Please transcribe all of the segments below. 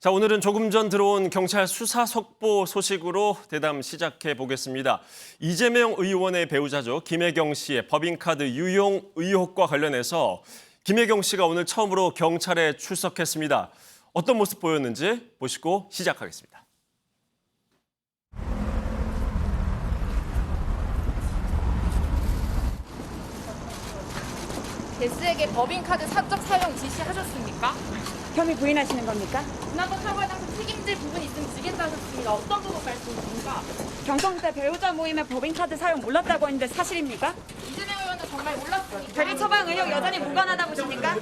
자, 오늘은 조금 전 들어온 경찰 수사 속보 소식으로 대담 시작해 보겠습니다. 이재명 의원의 배우자죠. 김혜경 씨의 법인카드 유용 의혹과 관련해서 김혜경 씨가 오늘 처음으로 경찰에 출석했습니다. 어떤 모습 보였는지 보시고 시작하겠습니다. S에게 법인카드 사적 사용 지시하셨습니까? 혐의 부인하시는 겁니까? 지난번 사고에 당시 책임질 부분이 있으면 지겠다 하셨습니다. 어떤 부분 말씀이십니까? 경성대 배우자 모임에 법인카드 사용 몰랐다고 했는데 사실입니까? 이재명 의원도 정말 몰랐습니까? 대리 처방 의혹 여전히 무관하다 보십니까?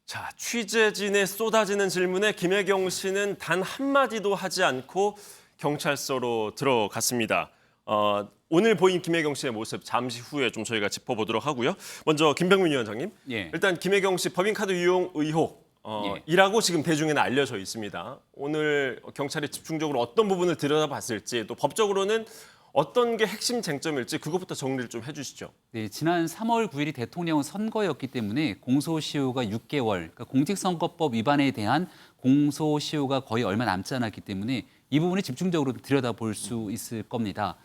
자, 취재진의 쏟아지는 질문에 김혜경 씨는 단 한마디도 하지 않고 경찰서로 들어갔습니다. 오늘 보인 김혜경 씨의 모습 잠시 후에 좀 저희가 짚어보도록 하고요. 먼저 김병민 위원장님, 일단 김혜경 씨 법인카드 유용 의혹 이라고 지금 대중에는 알려져 있습니다. 오늘 경찰이 집중적으로 어떤 부분을 들여다봤을지 또 법적으로는 어떤 게 핵심 쟁점일지 그것부터 정리를 좀 해주시죠. 네, 지난 3월 9일이 대통령 선거였기 때문에 공소시효가 6개월, 그러니까 공직선거법 위반에 대한 공소시효가 거의 얼마 남지 않았기 때문에 이 부분을 집중적으로 들여다볼 수 있을 겁니다.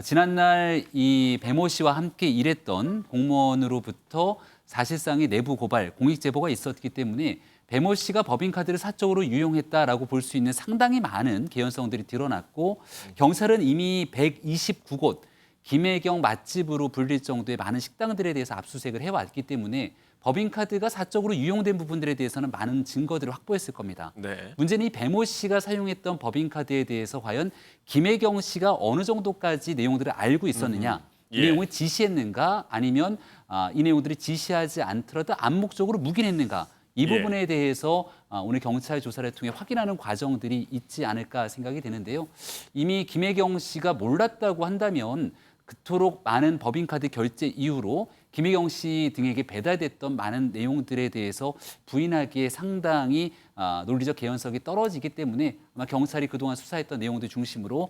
지난날 이 배모 씨와 함께 일했던 공무원으로부터 사실상의 내부 고발, 공익 제보가 있었기 때문에 배모 씨가 법인카드를 사적으로 유용했다라고 볼 수 있는 상당히 많은 개연성들이 드러났고 경찰은 이미 129곳 김혜경 맛집으로 불릴 정도의 많은 식당들에 대해서 압수수색을 해왔기 때문에 법인카드가 사적으로 유용된 부분들에 대해서는 많은 증거들을 확보했을 겁니다. 네. 문제는 이 배모 씨가 사용했던 법인카드에 대해서 과연 김혜경 씨가 어느 정도까지 내용들을 알고 있었느냐, 이 내용을 지시했는가 아니면 이 내용들이 지시하지 않더라도 암묵적으로 묵인했는가, 이 부분에 대해서 오늘 경찰 조사를 통해 확인하는 과정들이 있지 않을까 생각이 되는데요. 이미 김혜경 씨가 몰랐다고 한다면 그토록 많은 법인카드 결제 이후로 김혜경 씨 등에게 배달됐던 많은 내용들에 대해서 부인하기에 상당히 논리적 개연성이 떨어지기 때문에 아마 경찰이 그동안 수사했던 내용들 중심으로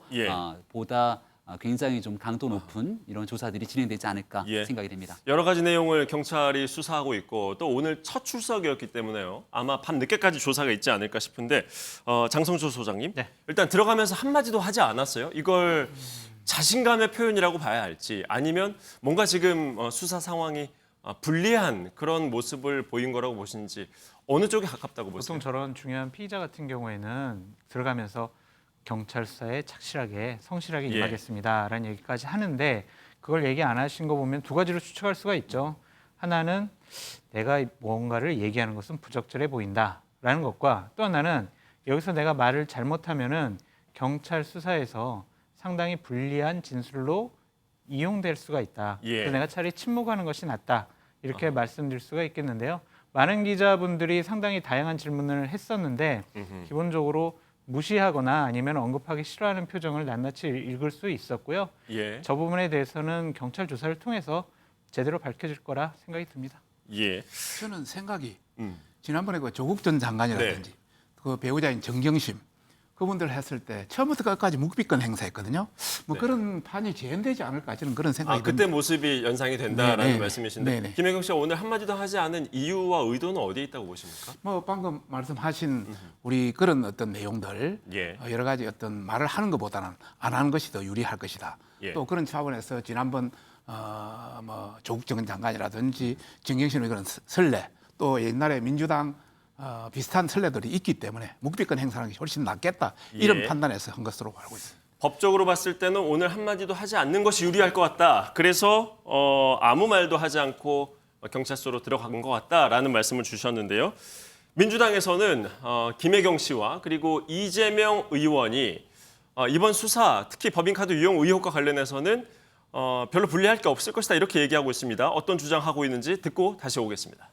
보다 굉장히 좀 강도 높은 이런 조사들이 진행되지 않을까 생각이 됩니다. 여러 가지 내용을 경찰이 수사하고 있고 또 오늘 첫 출석이었기 때문에요. 아마 밤 늦게까지 조사가 있지 않을까 싶은데 장성조 소장님, 일단 들어가면서 한마디도 하지 않았어요. 이걸 자신감의 표현이라고 봐야 할지 아니면 뭔가 지금 수사 상황이 불리한 그런 모습을 보인 거라고 보시는지 어느 쪽에 가깝다고 보세요? 보통 저런 중요한 피의자 같은 경우에는 들어가면서 경찰 수사에 착실하게 성실하게 임하겠습니다라는 얘기까지 하는데 그걸 얘기 안 하신 거 보면 두 가지로 추측할 수가 있죠. 하나는 내가 뭔가를 얘기하는 것은 부적절해 보인다라는 것과 또 하나는 여기서 내가 말을 잘못하면은 경찰 수사에서 상당히 불리한 진술로 이용될 수가 있다. 그래서 내가 차라리 침묵하는 것이 낫다. 이렇게 말씀드릴 수가 있겠는데요. 많은 기자분들이 상당히 다양한 질문을 했었는데 기본적으로 무시하거나 아니면 언급하기 싫어하는 표정을 낱낱이 읽을 수 있었고요. 저 부분에 대해서는 경찰 조사를 통해서 제대로 밝혀질 거라 생각이 듭니다. 저는 생각이 지난번에 그 조국 전 장관이라든지 그 배우자인 정경심 그분들 했을 때 처음부터 끝까지 묵비권 행사했거든요. 뭐 그런 판이 재현되지 않을까 저는 그런 생각이 듭니다. 그때 모습이 연상이 된다라는 말씀이신데 김혜경 씨가 오늘 한마디도 하지 않은 이유와 의도는 어디에 있다고 보십니까? 뭐 방금 말씀하신 우리 그런 어떤 내용들 여러 가지 어떤 말을 하는 것보다는 안 하는 것이 더 유리할 것이다. 또 그런 차원에서 지난번 뭐 조국 전 장관이라든지 정경심 그런 선례 또 옛날에 민주당 비슷한 선례들이 있기 때문에 묵비권 행사하는 게 훨씬 낫겠다 이런 판단에서 한 것으로 알고 있습니다. 법적으로 봤을 때는 오늘 한마디도 하지 않는 것이 유리할 것 같다. 그래서 아무 말도 하지 않고 경찰서로 들어간 것 같다라는 말씀을 주셨는데요. 민주당에서는 김혜경 씨와 그리고 이재명 의원이 이번 수사 특히 법인카드 유용 의혹과 관련해서는 별로 불리할 게 없을 것이다 이렇게 얘기하고 있습니다. 어떤 주장하고 있는지 듣고 다시 오겠습니다.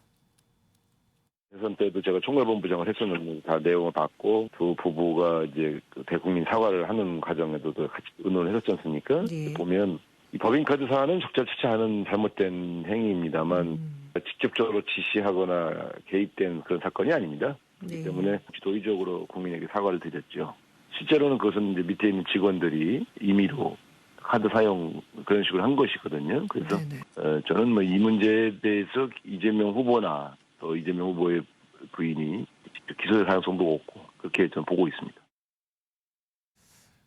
대선 때도 제가 총괄본부장을 했었는데 다 내용을 봤고 두 부부가 이제 그 대국민 사과를 하는 과정에도 같이 의논을 했었지 않습니까? 보면 이 법인카드 사안은 적절치 않은 잘못된 행위입니다만 직접적으로 지시하거나 개입된 그런 사건이 아닙니다. 그렇기 때문에 도의적으로 국민에게 사과를 드렸죠. 실제로는 그것은 이제 밑에 있는 직원들이 임의로 카드 사용 그런 식으로 한 것이거든요. 그래서 저는 뭐 이 문제에 대해서 이재명 후보나 또 이재명 후보의 부인이 직접 기소될 가능성도 높고 그렇게 저는 보고 있습니다.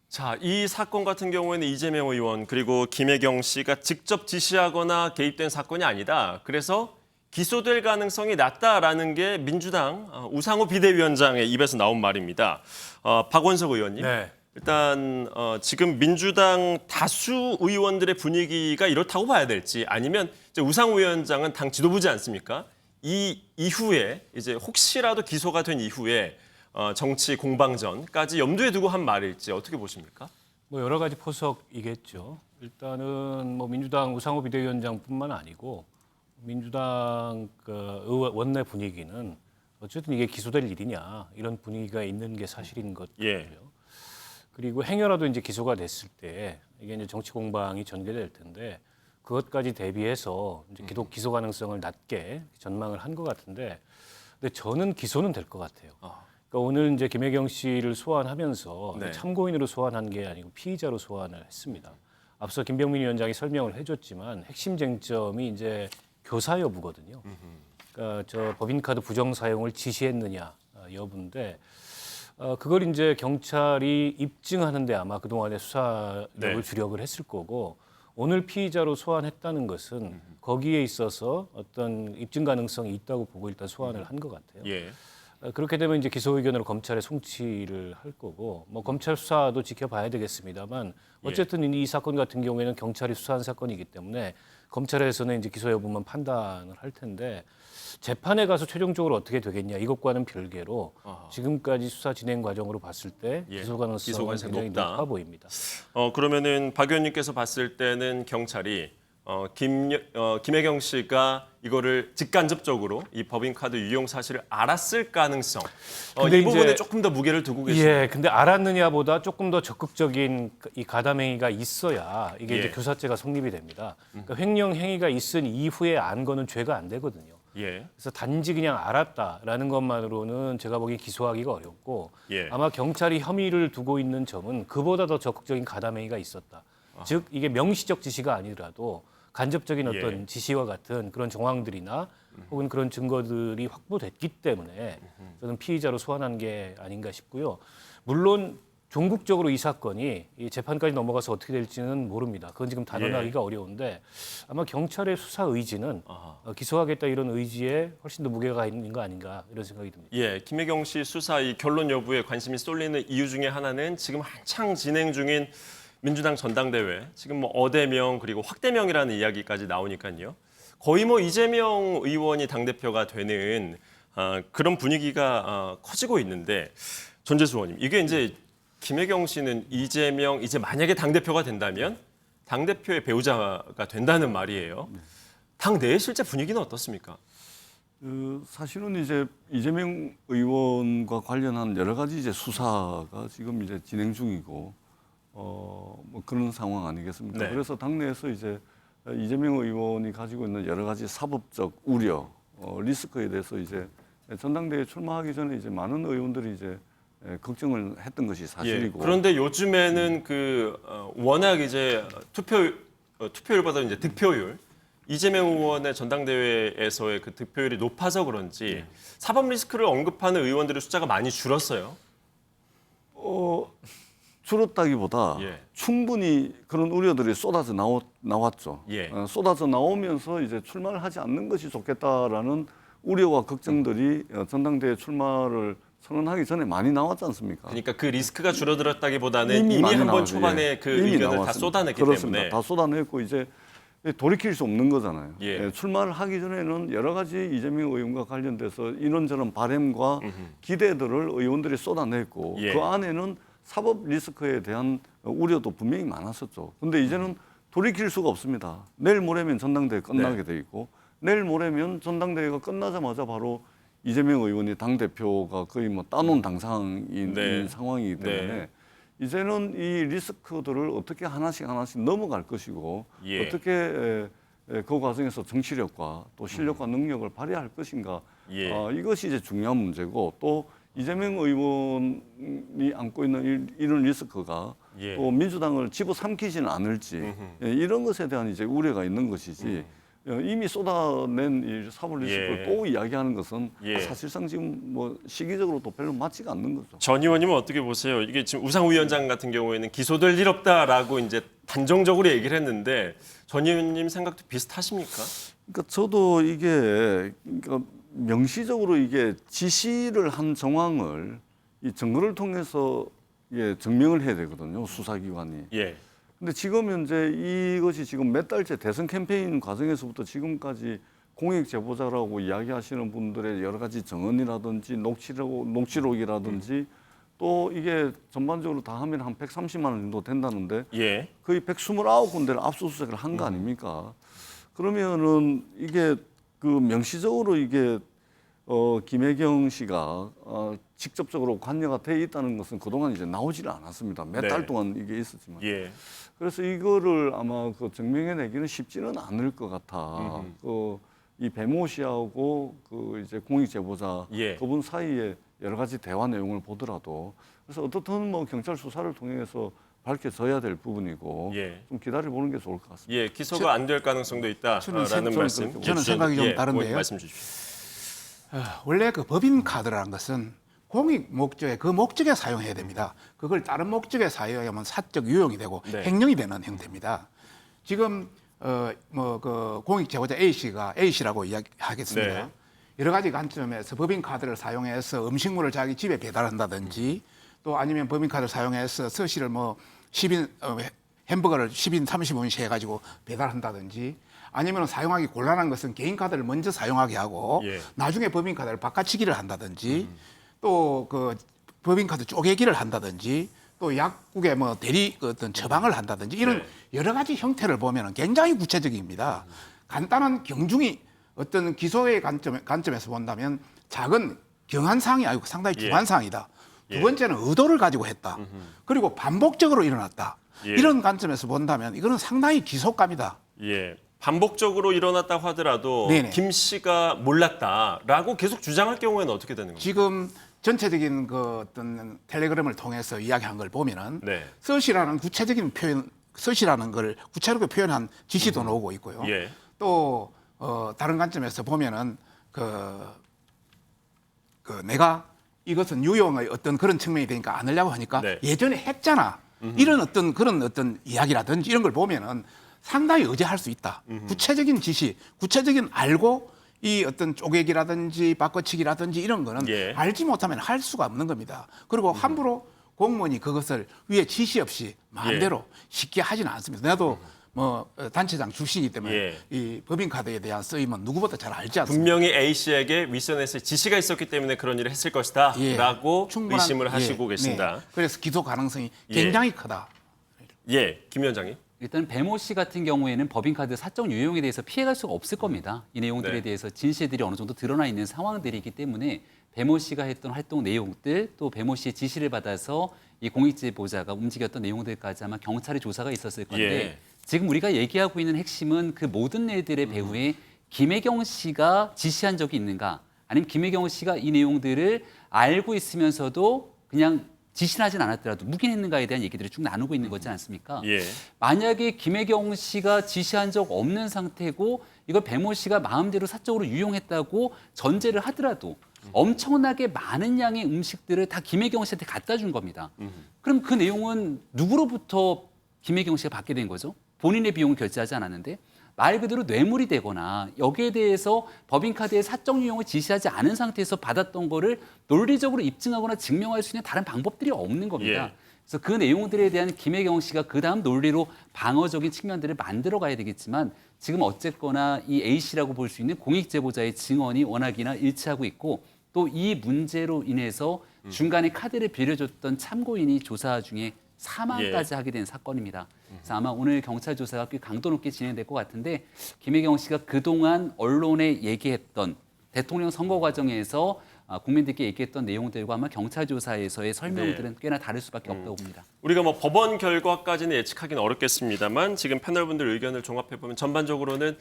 자, 이 사건 같은 경우에는 이재명 의원 그리고 김혜경 씨가 직접 지시하거나 개입된 사건이 아니다. 그래서 기소될 가능성이 낮다라는 게 민주당 우상호 비대위원장의 입에서 나온 말입니다. 박원석 의원님. 네. 일단 지금 민주당 다수 의원들의 분위기가 이렇다고 봐야 될지 아니면 이제 우상호 위원장은 당 지도부지 않습니까? 이 이후에 이제 혹시라도 기소가 된 이후에 정치 공방전까지 염두에 두고 한 말일지 어떻게 보십니까? 뭐 여러 가지 포석이겠죠. 일단은 뭐 민주당 우상호 비대위원장뿐만 아니고 민주당 원내 분위기는 어쨌든 이게 기소될 일이냐 이런 분위기가 있는 게 사실인 것 같고요. 예. 그리고 행여라도 이제 기소가 됐을 때 이게 이제 정치 공방이 전개될 텐데 그것까지 대비해서 이제 기소 가능성을 낮게 전망을 한 것 같은데, 근데 저는 기소는 될 것 같아요. 그러니까 오늘 이제 김혜경 씨를 소환하면서 네. 참고인으로 소환한 게 아니고 피의자로 소환을 했습니다. 앞서 김병민 위원장이 설명을 해줬지만 핵심 쟁점이 이제 교사 여부거든요. 그러니까 저 법인카드 부정 사용을 지시했느냐 여부인데. 그걸 이제 경찰이 입증하는데 아마 그동안의 수사력을 네. 주력을 했을 거고 오늘 피의자로 소환했다는 것은 거기에 있어서 어떤 입증 가능성이 있다고 보고 일단 소환을 한 것 같아요. 예. 그렇게 되면 이제 기소 의견으로 검찰에 송치를 할 거고 뭐 검찰 수사도 지켜봐야 되겠습니다만 어쨌든 이 사건 같은 경우에는 경찰이 수사한 사건이기 때문에 검찰에서는 이제 기소 여부만 판단을 할 텐데 재판에 가서 최종적으로 어떻게 되겠냐 이것과는 별개로 지금까지 수사 진행 과정으로 봤을 때 예, 기소 가능성은 굉장히 높다. 높아 보입니다. 그러면은 박 의원님께서 봤을 때는 경찰이 김혜경 씨가 이거를 직간접적으로 이 법인카드 유용 사실을 알았을 가능성 근데 이 부분에 이제- 조금 더 무게를 두고 계십니다. 예, 근데 알았느냐보다 조금 더 적극적인 이 가담행위가 있어야 이게 예. 이제 교사죄가 성립이 됩니다. 그러니까 횡령 행위가 있은 이후에 안 거는 죄가 안 되거든요. 예. 그래서 단지 그냥 알았다라는 것만으로는 제가 보기엔 기소하기가 어렵고 예. 아마 경찰이 혐의를 두고 있는 점은 그보다 더 적극적인 가담행위가 있었다. 즉 이게 명시적 지시가 아니더라도 간접적인 어떤 예. 지시와 같은 그런 정황들이나 혹은 그런 증거들이 확보됐기 때문에 저는 피의자로 소환한 게 아닌가 싶고요. 물론 종국적으로 이 사건이 이 재판까지 넘어가서 어떻게 될지는 모릅니다. 그건 지금 단언하기가 어려운데 아마 경찰의 수사 의지는 기소하겠다 이런 의지에 훨씬 더 무게가 있는 거 아닌가 이런 생각이 듭니다. 예, 김혜경 씨 수사 이 결론 여부에 관심이 쏠리는 이유 중에 하나는 지금 한창 진행 중인 민주당 전당대회, 지금 뭐 어대명 그리고 확대명이라는 이야기까지 나오니까요. 거의 뭐 이재명 의원이 당대표가 되는 그런 분위기가 커지고 있는데 전재수 의원님, 이게 이제 김혜경 씨는 이재명 이제 만약에 당대표가 된다면 당대표의 배우자가 된다는 말이에요. 당 내의 실제 분위기는 어떻습니까? 사실은 이제 이재명 의원과 관련한 여러 가지 이제 수사가 지금 이제 진행 중이고 뭐 그런 상황 아니겠습니까? 네. 그래서 당내에서 이제 이재명 의원이 가지고 있는 여러 가지 사법적 우려, 리스크에 대해서 이제 전당대회에 출마하기 전에 이제 많은 의원들이 이제 걱정을 했던 것이 사실이고. 예, 그런데 요즘에는 워낙 이제 투표율보다 이제 득표율, 이재명 의원의 전당대회에서의 그 득표율이 높아서 그런지 사법 리스크를 언급하는 의원들의 숫자가 많이 줄었어요. 줄었다기보다 예. 충분히 그런 우려들이 쏟아져 나왔죠. 예. 쏟아져 나오면서 이제 출마를 하지 않는 것이 좋겠다라는 우려와 걱정들이 전당대회 출마를 선언하기 전에 많이 나왔지 않습니까? 그러니까 그 리스크가 줄어들었다기보다는 이미 많이 한 번 나왔죠. 초반에 예. 그 이미 의견을 다 나왔습니다. 쏟아냈기 그렇습니다. 때문에 다 쏟아냈고 이제 돌이킬 수 없는 거잖아요. 예. 출마를 하기 전에는 여러 가지 이재명 의원과 관련돼서 이런저런 바램과 기대들을 의원들이 쏟아냈고 예. 그 안에는 사법 리스크에 대한 우려도 분명히 많았었죠. 근데 이제는 돌이킬 수가 없습니다. 내일 모레면 전당대회 끝나게 돼 있고 내일 모레면 전당대회가 끝나자마자 바로 이재명 의원이 당대표가 거의 뭐 따놓은 당상인 네. 상황이기 때문에 네. 이제는 이 리스크들을 어떻게 하나씩 넘어갈 것이고 예. 어떻게 그 과정에서 정치력과 또 실력과 능력을 발휘할 것인가 예. 이것이 이제 중요한 문제고 또 이재명 의원이 안고 있는 이런 리스크가 예. 또 민주당을 집어삼키지는 않을지 이런 것에 대한 이제 우려가 있는 것이지 이미 쏟아낸 이 사법 리스크를 예. 또 이야기하는 것은 예. 사실상 지금 뭐 시기적으로도 별로 맞지가 않는 거죠. 전 의원님은 어떻게 보세요? 이게 지금 우상호 위원장 같은 경우에는 기소될 일 없다라고 이제 단정적으로 얘기를 했는데 전 의원님 생각도 비슷하십니까? 그러니까 저도 이게 그러니까 명시적으로 이게 지시를 한 정황을 이 증거를 통해서 예, 증명을 해야 되거든요, 수사기관이. 예. 근데 지금 현재 이것이 지금 몇 달째 대선 캠페인 과정에서부터 지금까지 공익 제보자라고 이야기하시는 분들의 여러 가지 정언이라든지 녹취록이라든지 또 이게 전반적으로 다 하면 한 130만 원 정도 된다는데 예. 거의 129군데를 압수수색을 한 거 아닙니까? 그러면은 이게 그 명시적으로 이게 김혜경 씨가 직접적으로 관여가 돼 있다는 것은 그동안 이제 나오지를 않았습니다. 몇 달 네. 동안 이게 있었지만. 예. 그래서 이거를 아마 그 증명해내기는 쉽지는 않을 것 같아. 이 배모 씨하고 그 이제 공익 제보자 예. 그분 사이에 여러 가지 대화 내용을 보더라도 그래서 어떻든 뭐 경찰 수사를 통해서 밝혀져야 될 부분이고 예. 좀 기다려 보는 게 좋을 것 같습니다. 예, 기소가 안 될 가능성도 있다라는 말씀. 저는 생각이 좀 예, 다른데요. 말씀 주십시오. 원래 그 법인 카드라는 것은 공익 목적에 그 목적에 사용해야 됩니다. 그걸 다른 목적에 사용하면 사적 유용이 되고 네. 횡령이 되는 형태입니다. 지금 뭐 그 공익 제보자 A 씨라고 이야기하겠습니다. 네. 여러 가지 관점에서 법인 카드를 사용해서 음식물을 자기 집에 배달한다든지 또 아니면 법인 카드를 사용해서 서시를 뭐 10인 햄버거를 10인 30원씩 해가지고 배달한다든지 아니면 사용하기 곤란한 것은 개인 카드를 먼저 사용하게 하고 예. 나중에 법인 카드를 바꿔치기를 한다든지 또 그 법인 카드 쪼개기를 한다든지 또 약국에 뭐 대리 그 어떤 처방을 한다든지 이런 네. 여러 가지 형태를 보면은 굉장히 구체적입니다. 간단한 경중이 어떤 기소의 관점에서 본다면 작은 경한 사항이 아니고 상당히 예. 중한 사항이다. 예. 두 번째는 의도를 가지고 했다. 그리고 반복적으로 일어났다. 예. 이런 관점에서 본다면 이거는 상당히 기소감이다. 예. 반복적으로 일어났다고 하더라도 네네. 김 씨가 몰랐다라고 계속 주장할 경우에는 어떻게 되는 겁니까? 지금 전체적인 그 어떤 텔레그램을 통해서 이야기한 걸 보면은 네. 서시라는 구체적인 표현, 서시라는 걸 구체적으로 표현한 지시도 나오고 있고요. 예. 또 다른 관점에서 보면은 내가 이것은 유용의 어떤 그런 측면이 되니까 안 하려고 하니까 네. 예전에 했잖아. 이런 어떤 그런 어떤 이야기라든지 이런 걸 보면은 상당히 의지할 수 있다. 구체적인 지시, 구체적인 알고 이 어떤 쪼개기라든지 바꿔치기라든지 이런 거는 예. 알지 못하면 할 수가 없는 겁니다. 그리고 함부로 공무원이 그것을 위에 지시 없이 마음대로 쉽게 하지는 않습니다. 나도 뭐 단체장 출신이기 때문에 예. 이 법인카드에 대한 쓰임은 누구보다 잘 알지 않습니까? 분명히 A 씨에게 윗선에서 지시가 있었기 때문에 그런 일을 했을 것이다라고 충분한- 의심을 하시고 예, 계신다. 네. 그래서 기소 가능성이 예. 굉장히 크다. 예, 김 위원장님. 일단 배모 씨 같은 경우에는 법인카드 사적 유용에 대해서 피해갈 수가 없을 겁니다. 이 내용들에 네. 대해서 진실들이 어느 정도 드러나 있는 상황들이기 때문에 배모 씨가 했던 활동 내용들 또 배모 씨의 지시를 받아서 이 공익제보자가 움직였던 내용들까지 아마 경찰의 조사가 있었을 건데 예. 지금 우리가 얘기하고 있는 핵심은 그 모든 일들의 배후에 김혜경 씨가 지시한 적이 있는가 아니면 김혜경 씨가 이 내용들을 알고 있으면서도 그냥 지시를 하진 않았더라도 묵인했는가에 대한 얘기들을 쭉 나누고 있는 거지 않습니까? 예. 만약에 김혜경 씨가 지시한 적 없는 상태고 이걸 배모 씨가 마음대로 사적으로 유용했다고 전제를 하더라도 엄청나게 많은 양의 음식들을 다 김혜경 씨한테 갖다 준 겁니다. 그럼 그 내용은 누구로부터 김혜경 씨가 받게 된 거죠? 본인의 비용을 결제하지 않았는데 말 그대로 뇌물이 되거나 여기에 대해서 법인카드의 사적 유용을 지시하지 않은 상태에서 받았던 거를 논리적으로 입증하거나 증명할 수 있는 다른 방법들이 없는 겁니다. 예. 그래서 그 내용들에 대한 김혜경 씨가 그 다음 논리로 방어적인 측면들을 만들어 가야 되겠지만 지금 어쨌거나 이 A 씨라고 볼 수 있는 공익제보자의 증언이 워낙이나 일치하고 있고 또 이 문제로 인해서 중간에 카드를 빌려줬던 참고인이 조사 중에 사망까지 하게 된 사건입니다. 그래서 아마 오늘 경찰 조사가 꽤 강도 높게 진행될 것 같은데 김혜경 씨가 그동안 언론에 얘기했던 대통령 선거 과정에서 국민들께 얘기했던 내용들과 아마 경찰 조사에서의 설명들은 꽤나 다를 수밖에 없다고 봅니다. 우리가 뭐 법원 결과까지는 예측하기는 어렵겠습니다만 지금 패널분들 의견을 종합해 보면 전반적으로는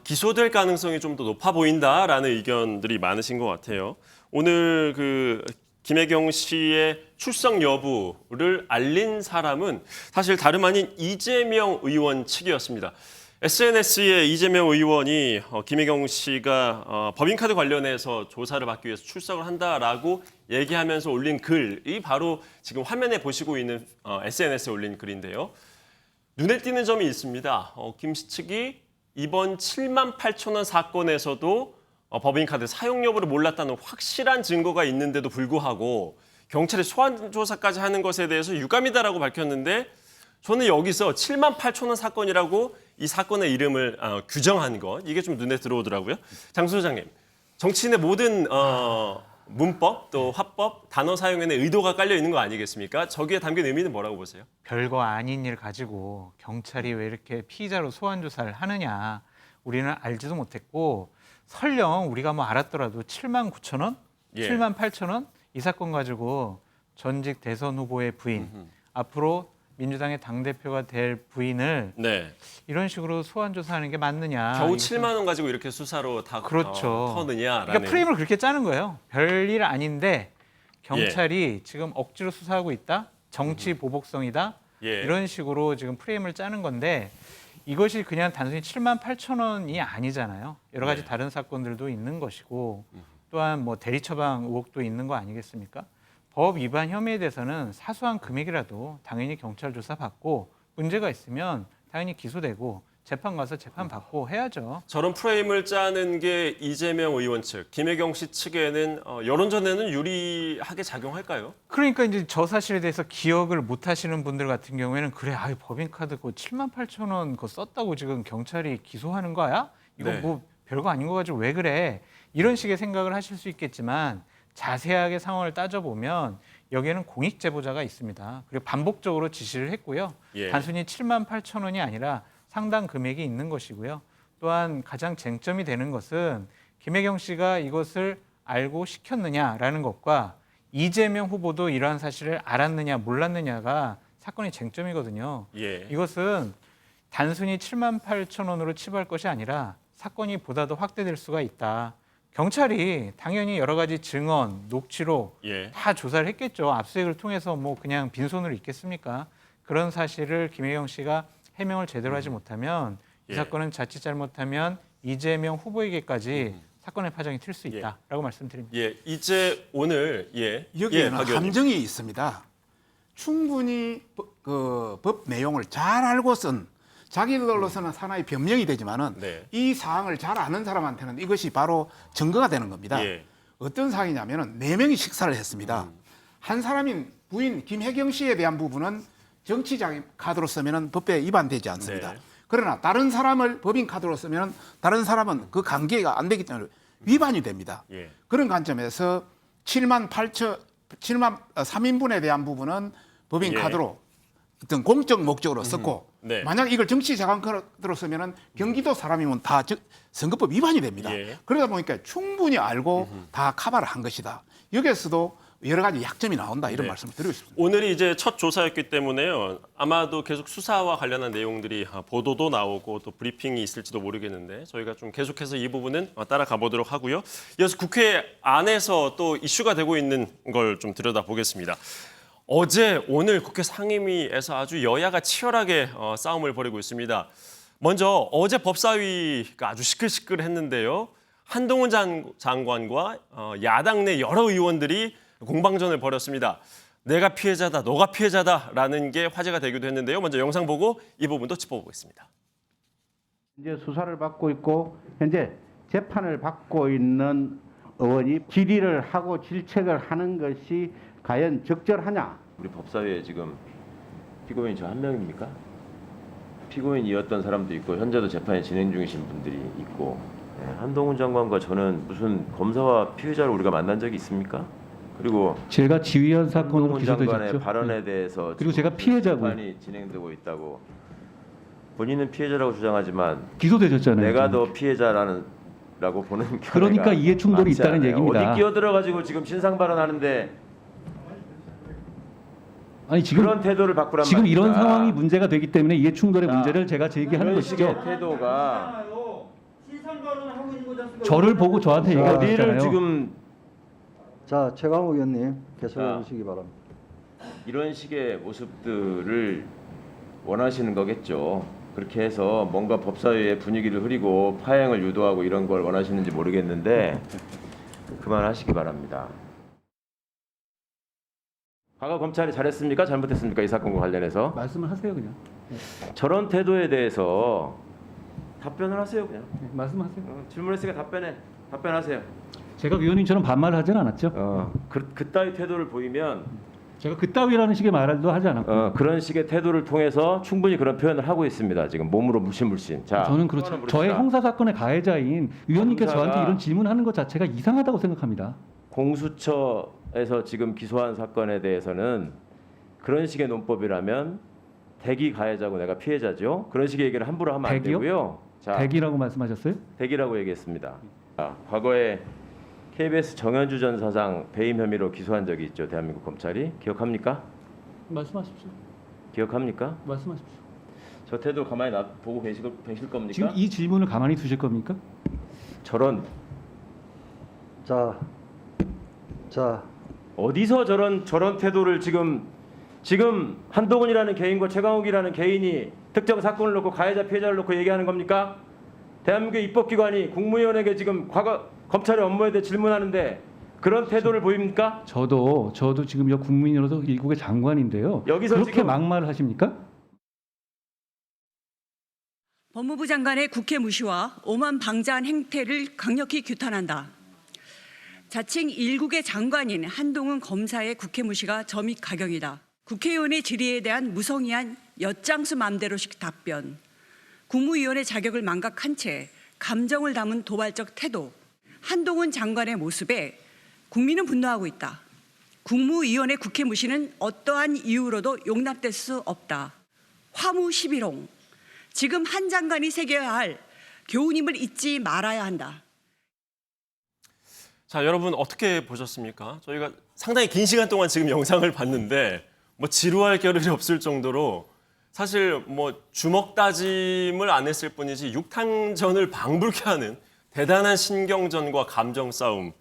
기소될 가능성이 좀 더 높아 보인다라는 의견들이 많으신 것 같아요. 오늘 그 김혜경 씨의 출석 여부를 알린 사람은 사실 다름 아닌 이재명 의원 측이었습니다. SNS에 이재명 의원이 김혜경 씨가 법인카드 관련해서 조사를 받기 위해서 출석을 한다라고 얘기하면서 올린 글이 바로 지금 화면에 보시고 있는 SNS에 올린 글인데요. 눈에 띄는 점이 있습니다. 김 씨 측이 이번 7만 8천 원 사건에서도 법인카드 사용 여부를 몰랐다는 확실한 증거가 있는데도 불구하고 경찰이 소환 조사까지 하는 것에 대해서 유감이다라고 밝혔는데 저는 여기서 7만 8천 원 사건이라고 이 사건의 이름을 규정한 것 이게 좀 눈에 들어오더라고요. 장 소장님, 정치인의 모든 문법 또 화법, 단어 사용에는 의도가 깔려 있는 거 아니겠습니까? 저기에 담긴 의미는 뭐라고 보세요? 별거 아닌 일 가지고 경찰이 왜 이렇게 피의자로 소환 조사를 하느냐 우리는 알지도 못했고 설령 우리가 뭐 알았더라도 7만 9천 원, 7만 8천 원 이 사건 가지고 전직 대선 후보의 부인 앞으로 민주당의 당대표가 될 부인을 이런 식으로 소환 조사하는 게 맞느냐. 겨우 7만 원 가지고 이렇게 수사로 다 그렇죠. 터느냐라는. 그러니까 프레임을 그렇게 짜는 거예요. 별일 아닌데 경찰이 지금 억지로 수사하고 있다. 정치 보복성이다. 이런 식으로 지금 프레임을 짜는 건데 이것이 그냥 단순히 7만 8천 원이 아니잖아요. 여러 가지 다른 사건들도 있는 것이고 또한 뭐 대리 처방 의혹도 있는 거 아니겠습니까? 법 위반 혐의에 대해서는 사소한 금액이라도 당연히 경찰 조사 받고 문제가 있으면 당연히 기소되고 재판 가서 재판 받고 해야죠. 저런 프레임을 짜는 게 이재명 의원 측, 김혜경 씨 측에는 여론전에는 유리하게 작용할까요? 그러니까 이제 저 사실에 대해서 기억을 못 하시는 분들 같은 경우에는 그래, 법인카드 그거 7만 8천 원 그거 썼다고 지금 경찰이 기소하는 거야? 이거 뭐 별거 아닌 거 가지고 왜 그래? 이런 식의 생각을 하실 수 있겠지만 자세하게 상황을 따져보면 여기에는 공익 제보자가 있습니다. 그리고 반복적으로 지시를 했고요. 단순히 7만 8천 원이 아니라 상당 금액이 있는 것이고요. 또한 가장 쟁점이 되는 것은 김혜경 씨가 이것을 알고 시켰느냐라는 것과 이재명 후보도 이러한 사실을 알았느냐 몰랐느냐가 사건의 쟁점이거든요. 이것은 단순히 7만 8천 원으로 치부할 것이 아니라 사건이 보다 더 확대될 수가 있다. 경찰이 당연히 여러 가지 증언, 녹취록 다 조사를 했겠죠. 압수수색을 통해서 뭐 그냥 빈손으로 있겠습니까? 그런 사실을 김혜경 씨가 해명을 제대로 하지 못하면 이 사건은 자칫 잘못하면 이재명 후보에게까지 사건의 파장이 틀 수 있다라고 말씀드립니다. 이제 오늘 여기에는 함정이 있습니다. 충분히 그 법 내용을 잘 알고 쓴 자기들로서는 하나의 변명이 되지만은 이 사항을 잘 아는 사람한테는 이것이 바로 증거가 되는 겁니다. 어떤 사항이냐면은 4명이 식사를 했습니다. 한 사람인 부인 김혜경 씨에 대한 부분은 정치자금 카드로 쓰면은 법에 위반되지 않습니다. 그러나 다른 사람을 법인 카드로 쓰면은 다른 사람은 그 관계가 안 되기 때문에 위반이 됩니다. 그런 관점에서 7만 3인분에 대한 부분은 법인 카드로 어떤 공적 목적으로 썼고 만약 이걸 정치자금 카드로 쓰면은 경기도 사람이면 다 선거법 위반이 됩니다. 그러다 보니까 충분히 알고 다 커버를 한 것이다. 여기에서도 여러 가지 약점이 나온다 이런 말씀을 드리고 싶습니다. 오늘이 이제 첫 조사였기 때문에요. 아마도 계속 수사와 관련한 내용들이 보도도 나오고 또 브리핑이 있을지도 모르겠는데 저희가 좀 계속해서 이 부분은 따라가 보도록 하고요. 이어서 국회 안에서 또 이슈가 되고 있는 걸 좀 들여다보겠습니다. 어제 오늘 국회 상임위에서 아주 여야가 치열하게 싸움을 벌이고 있습니다. 먼저 어제 법사위가 아주 시끌시끌했는데요. 한동훈 장관과 야당 내 여러 의원들이 공방전을 벌였습니다. 내가 피해자다, 너가 피해자다라는 게 화제가 되기도 했는데요. 먼저 영상 보고 이 부분도 짚어보겠습니다. 현재 수사를 받고 있고 현재 재판을 받고 있는 의원이 질의를 하고 질책을 하는 것이 과연 적절하냐? 우리 법사위에 지금 피고인이 저 한 명입니까? 피고인이었던 사람도 있고 현재도 재판이 진행 중이신 분들이 있고 한동훈 장관과 저는 무슨 검사와 피의자를 우리가 만난 적이 있습니까? 그리고 제가 지휘한 사건으로 한동훈 장관의 기소되셨죠. 발언에 대해서 그리고 제가 피해자고요. 재판이 진행되고 있다고 본인은 피해자라고 주장하지만 기소되셨잖아요. 내가 더 피해자라고 보는 경우가 그러니까 이해 충돌이 많지 있다는 않아요. 얘기입니다. 어디 끼어들어가지고 지금 신상 발언하는데 아니 지금 그런 태도를 바꾸란 지금 말입니다. 이런 상황이 문제가 되기 때문에 이해 충돌의 문제를 제가 제기하는 이런 것이죠. 식의 태도가 저를 보고 저한테 얘기하고 어디를 있잖아요. 지금 자, 최강욱 의원님 계속해 주시기 바랍니다. 이런 식의 모습들을 원하시는 거겠죠. 그렇게 해서 뭔가 법사위의 분위기를 흐리고 파행을 유도하고 이런 걸 원하시는지 모르겠는데 그만하시기 바랍니다. 과거 검찰이 잘했습니까? 잘못했습니까? 이 사건과 관련해서 말씀을 하세요 그냥. 저런 태도에 대해서 답변을 하세요. 그냥 말씀하세요. 질문했으니까 답변하세요. 제가 위원님처럼 반말을 하진 않았죠. 그따위 태도를 보이면 제가 그따위라는 식의 말도 하지 않았고. 그런 식의 태도를 통해서 충분히 그런 표현을 하고 있습니다. 지금 몸으로 물씬. 자, 저는 그렇죠. 저의 형사 사건의 가해자인 위원님께서 형사가 저한테 이런 질문하는 것 자체가 이상하다고 생각합니다. 공수처에서 지금 기소한 사건에 대해서는 그런 식의 논법이라면 대기 가해자고 내가 피해자죠. 그런 식의 얘기를 함부로 하면 안 대기요? 되고요. 자, 대기라고 말씀하셨어요? 대기라고 얘기했습니다. 과거에 KBS 정현주 전 사장 배임 혐의로 기소한 적이 있죠. 대한민국 검찰이. 기억합니까? 말씀하십시오. 기억합니까? 말씀하십시오. 저 태도 가만히 보고 계실 겁니까? 지금 이 질문을 가만히 두실 겁니까? 저런 자, 어디서 저런 태도를 지금 한동훈이라는 개인과 최강욱이라는 개인이 특정 사건을 놓고 가해자 피해자를 놓고 얘기하는 겁니까? 대한민국 입법기관이 국무위원에게 지금 과거 검찰의 업무에 대해 질문하는데 그런 태도를 보입니까? 저도 지금 여 국민으로서 일국의 장관인데요. 여기서 그렇게 지금 막말을 하십니까? 법무부 장관의 국회 무시와 오만방자한 행태를 강력히 규탄한다. 자칭 일국의 장관인 한동훈 검사의 국회 무시가 점입 가경이다. 국회의원의 질의에 대한 무성의한 엿장수 맘대로식 답변, 국무위원의 자격을 망각한 채 감정을 담은 도발적 태도, 한동훈 장관의 모습에 국민은 분노하고 있다. 국무위원의 국회 무시는 어떠한 이유로도 용납될 수 없다. 화무 11홍, 지금 한 장관이 새겨야 할 교훈임을 잊지 말아야 한다. 자, 여러분 어떻게 보셨습니까? 저희가 상당히 긴 시간 동안 지금 영상을 봤는데 뭐 지루할 겨를이 없을 정도로 사실 뭐 주먹 다짐을 안 했을 뿐이지 육탕전을 방불케 하는 대단한 신경전과 감정 싸움을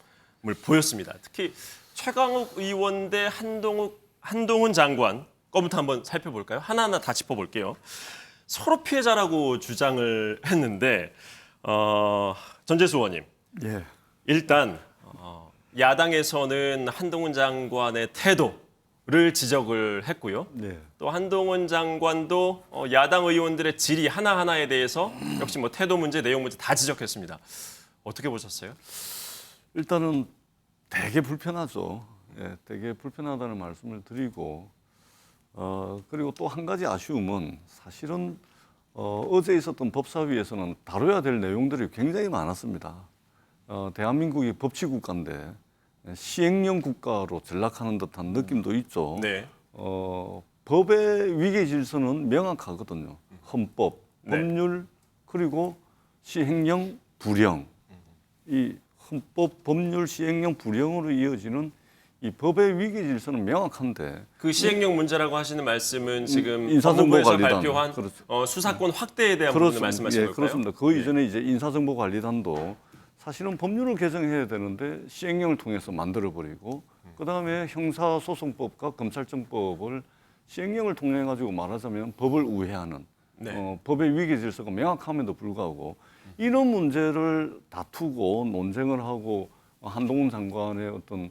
보였습니다. 특히 최강욱 의원 대 한동훈 장관 거부터 한번 살펴볼까요? 하나하나 다 짚어볼게요. 서로 피해자라고 주장을 했는데 전재수 의원님, 예. 일단 야당에서는 한동훈 장관의 태도를 지적을 했고요. 네. 또 한동훈 장관도 야당 의원들의 질의 하나하나에 대해서 역시 뭐 태도 문제, 내용 문제 다 지적했습니다. 어떻게 보셨어요? 일단은 되게 불편하죠. 예, 되게 불편하다는 말씀을 드리고 그리고 또 한 가지 아쉬움은 사실은 어제 있었던 법사위에서는 다뤄야 될 내용들이 굉장히 많았습니다. 대한민국이 법치국가인데 시행령 국가로 전락하는 듯한 느낌도 있죠. 네. 법의 위계 질서는 명확하거든요. 헌법, 네. 법률, 그리고 시행령, 부령. 이 헌법, 법률, 시행령, 부령으로 이어지는 이 법의 위계 질서는 명확한데 그 시행령 문제라고 하시는 말씀은 지금 인사정보 법무부에서 관리단. 발표한 그렇죠. 수사권 확대에 대한 부분을 말씀하시는 예, 걸까요? 그렇습니다. 그 이전에 이제 인사정보관리단도 사실은 법률을 개정해야 되는데 시행령을 통해서 만들어버리고 그다음에 형사소송법과 검찰청법을 시행령을 통해 가지고 말하자면 법을 우회하는 네. 법의 위계 질서가 명확함에도 불구하고 이런 문제를 다투고 논쟁을 하고 한동훈 장관의 어떤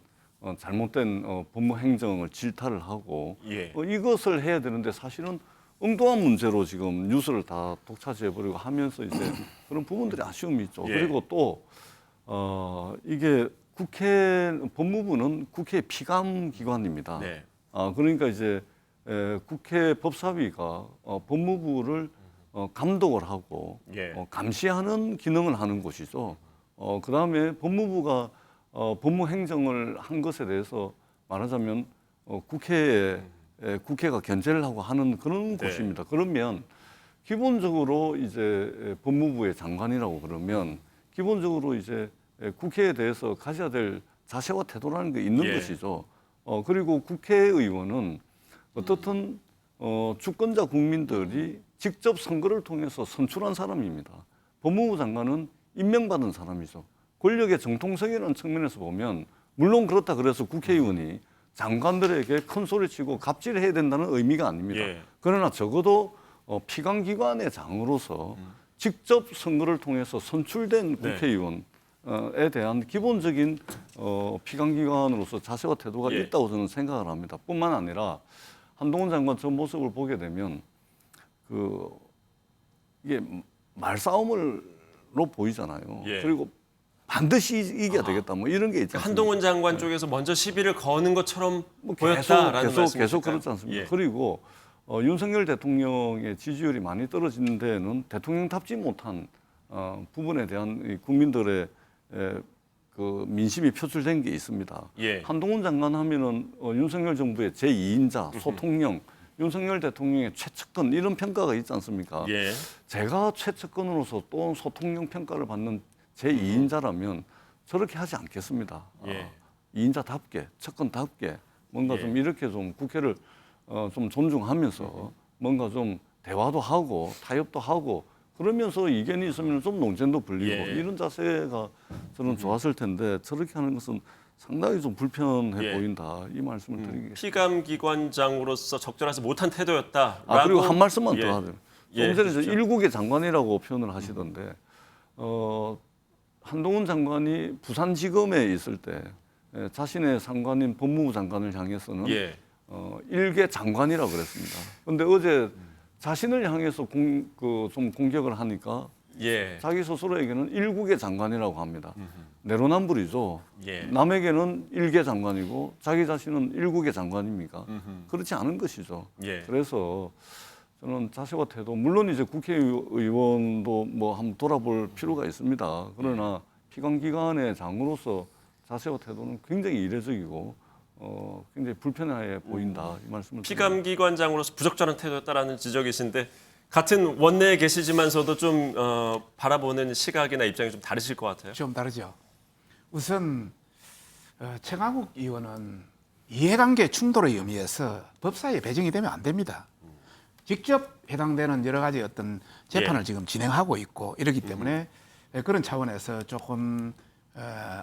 잘못된 법무 행정을 질타를 하고 예. 이것을 해야 되는데 사실은 엉뚱한 문제로 지금 뉴스를 다 독차지해버리고 하면서 이제 그런 부분들이 아쉬움이 있죠. 예. 그리고 또 이게 법무부는 국회의 피감 기관입니다. 네. 그러니까 이제 국회 법사위가 법무부를 감독을 하고 예. 감시하는 기능을 하는 곳이죠. 그다음에 법무부가 법무 행정을 한 것에 대해서 말하자면 국회가 견제를 하고 하는 그런 네. 곳입니다. 그러면 기본적으로 이제 법무부의 장관이라고 그러면 기본적으로 이제 국회에 대해서 가져야 될 자세와 태도라는 게 있는 예. 것이죠. 그리고 국회의원은 어떻든 주권자 국민들이 직접 선거를 통해서 선출한 사람입니다. 법무부 장관은 임명받은 사람이죠. 권력의 정통성이라는 측면에서 보면 물론 그렇다 그래서 국회의원이 장관들에게 큰 소리치고 갑질해야 된다는 의미가 아닙니다. 예. 그러나 적어도 피감기관의 장으로서 직접 선거를 통해서 선출된 네. 국회의원에 대한 기본적인 피감기관으로서 자세와 태도가 예. 있다고 저는 생각을 합니다. 뿐만 아니라 한동훈 장관 저 모습을 보게 되면 이게 말싸움으로 보이잖아요. 예. 그리고 반드시 이겨야 되겠다 뭐 이런 게 있지 않습니까? 한동훈 장관 쪽에서 먼저 시비를 거는 것처럼 뭐 보였다라는 계속 말씀이실까요? 그렇지 않습니까? 예. 그리고 윤석열 대통령의 지지율이 많이 떨어지는 데는 대통령답지 못한 부분에 대한 이 국민들의 그 민심이 표출된 게 있습니다. 예. 한동훈 장관 하면은 윤석열 정부의 제2인자, 소통령, 윤석열 대통령의 최측근 이런 평가가 있지 않습니까? 예. 제가 최측근으로서 또 소통령 평가를 받는 제2인자라면 저렇게 하지 않겠습니다. 예. 2인자답게, 측근답게 뭔가 예. 좀 이렇게 좀 국회를 좀 존중하면서 뭔가 좀 대화도 하고 타협도 하고 그러면서 이견이 있으면 좀 논쟁도 불리고 예. 이런 자세가 저는 좋았을 텐데 저렇게 하는 것은 상당히 좀 불편해 예. 보인다 이 말씀을 드리겠습니다. 피감기관장으로서 적절하지 못한 태도였다. 그리고 한 말씀만 예. 더 하죠. 예, 조금 전에 저 그렇죠. 일국의 장관이라고 표현을 하시던데 한동훈 장관이 부산지검에 있을 때 자신의 상관인 법무부 장관을 향해서는 예. 일개 장관이라고 그랬습니다. 그런데 어제 자신을 향해서 좀 공격을 하니까 예. 자기 스스로에게는 일국의 장관이라고 합니다. 내로남불이죠. 예. 남에게는 일개 장관이고 자기 자신은 일국의 장관입니까? 그렇지 않은 것이죠. 예. 그래서 저는 자세와 태도, 물론 이제 국회의원도 뭐 한번 돌아볼 필요가 있습니다. 그러나 피감기관의 장으로서 자세와 태도는 굉장히 이례적이고 굉장히 불편해 보인다 이 말씀을 드립니다. 피감기관장으로서 부적절한 태도였다라는 지적이신데 같은 원내에 계시지만서도 좀 바라보는 시각이나 입장이 좀 다르실 것 같아요. 좀 다르죠. 우선 최강욱 의원은 이해관계 충돌의 의미에서 법사위에 배정이 되면 안 됩니다. 직접 해당되는 여러 가지 어떤 재판을 예. 지금 진행하고 있고 이러기 때문에 그런 차원에서 조금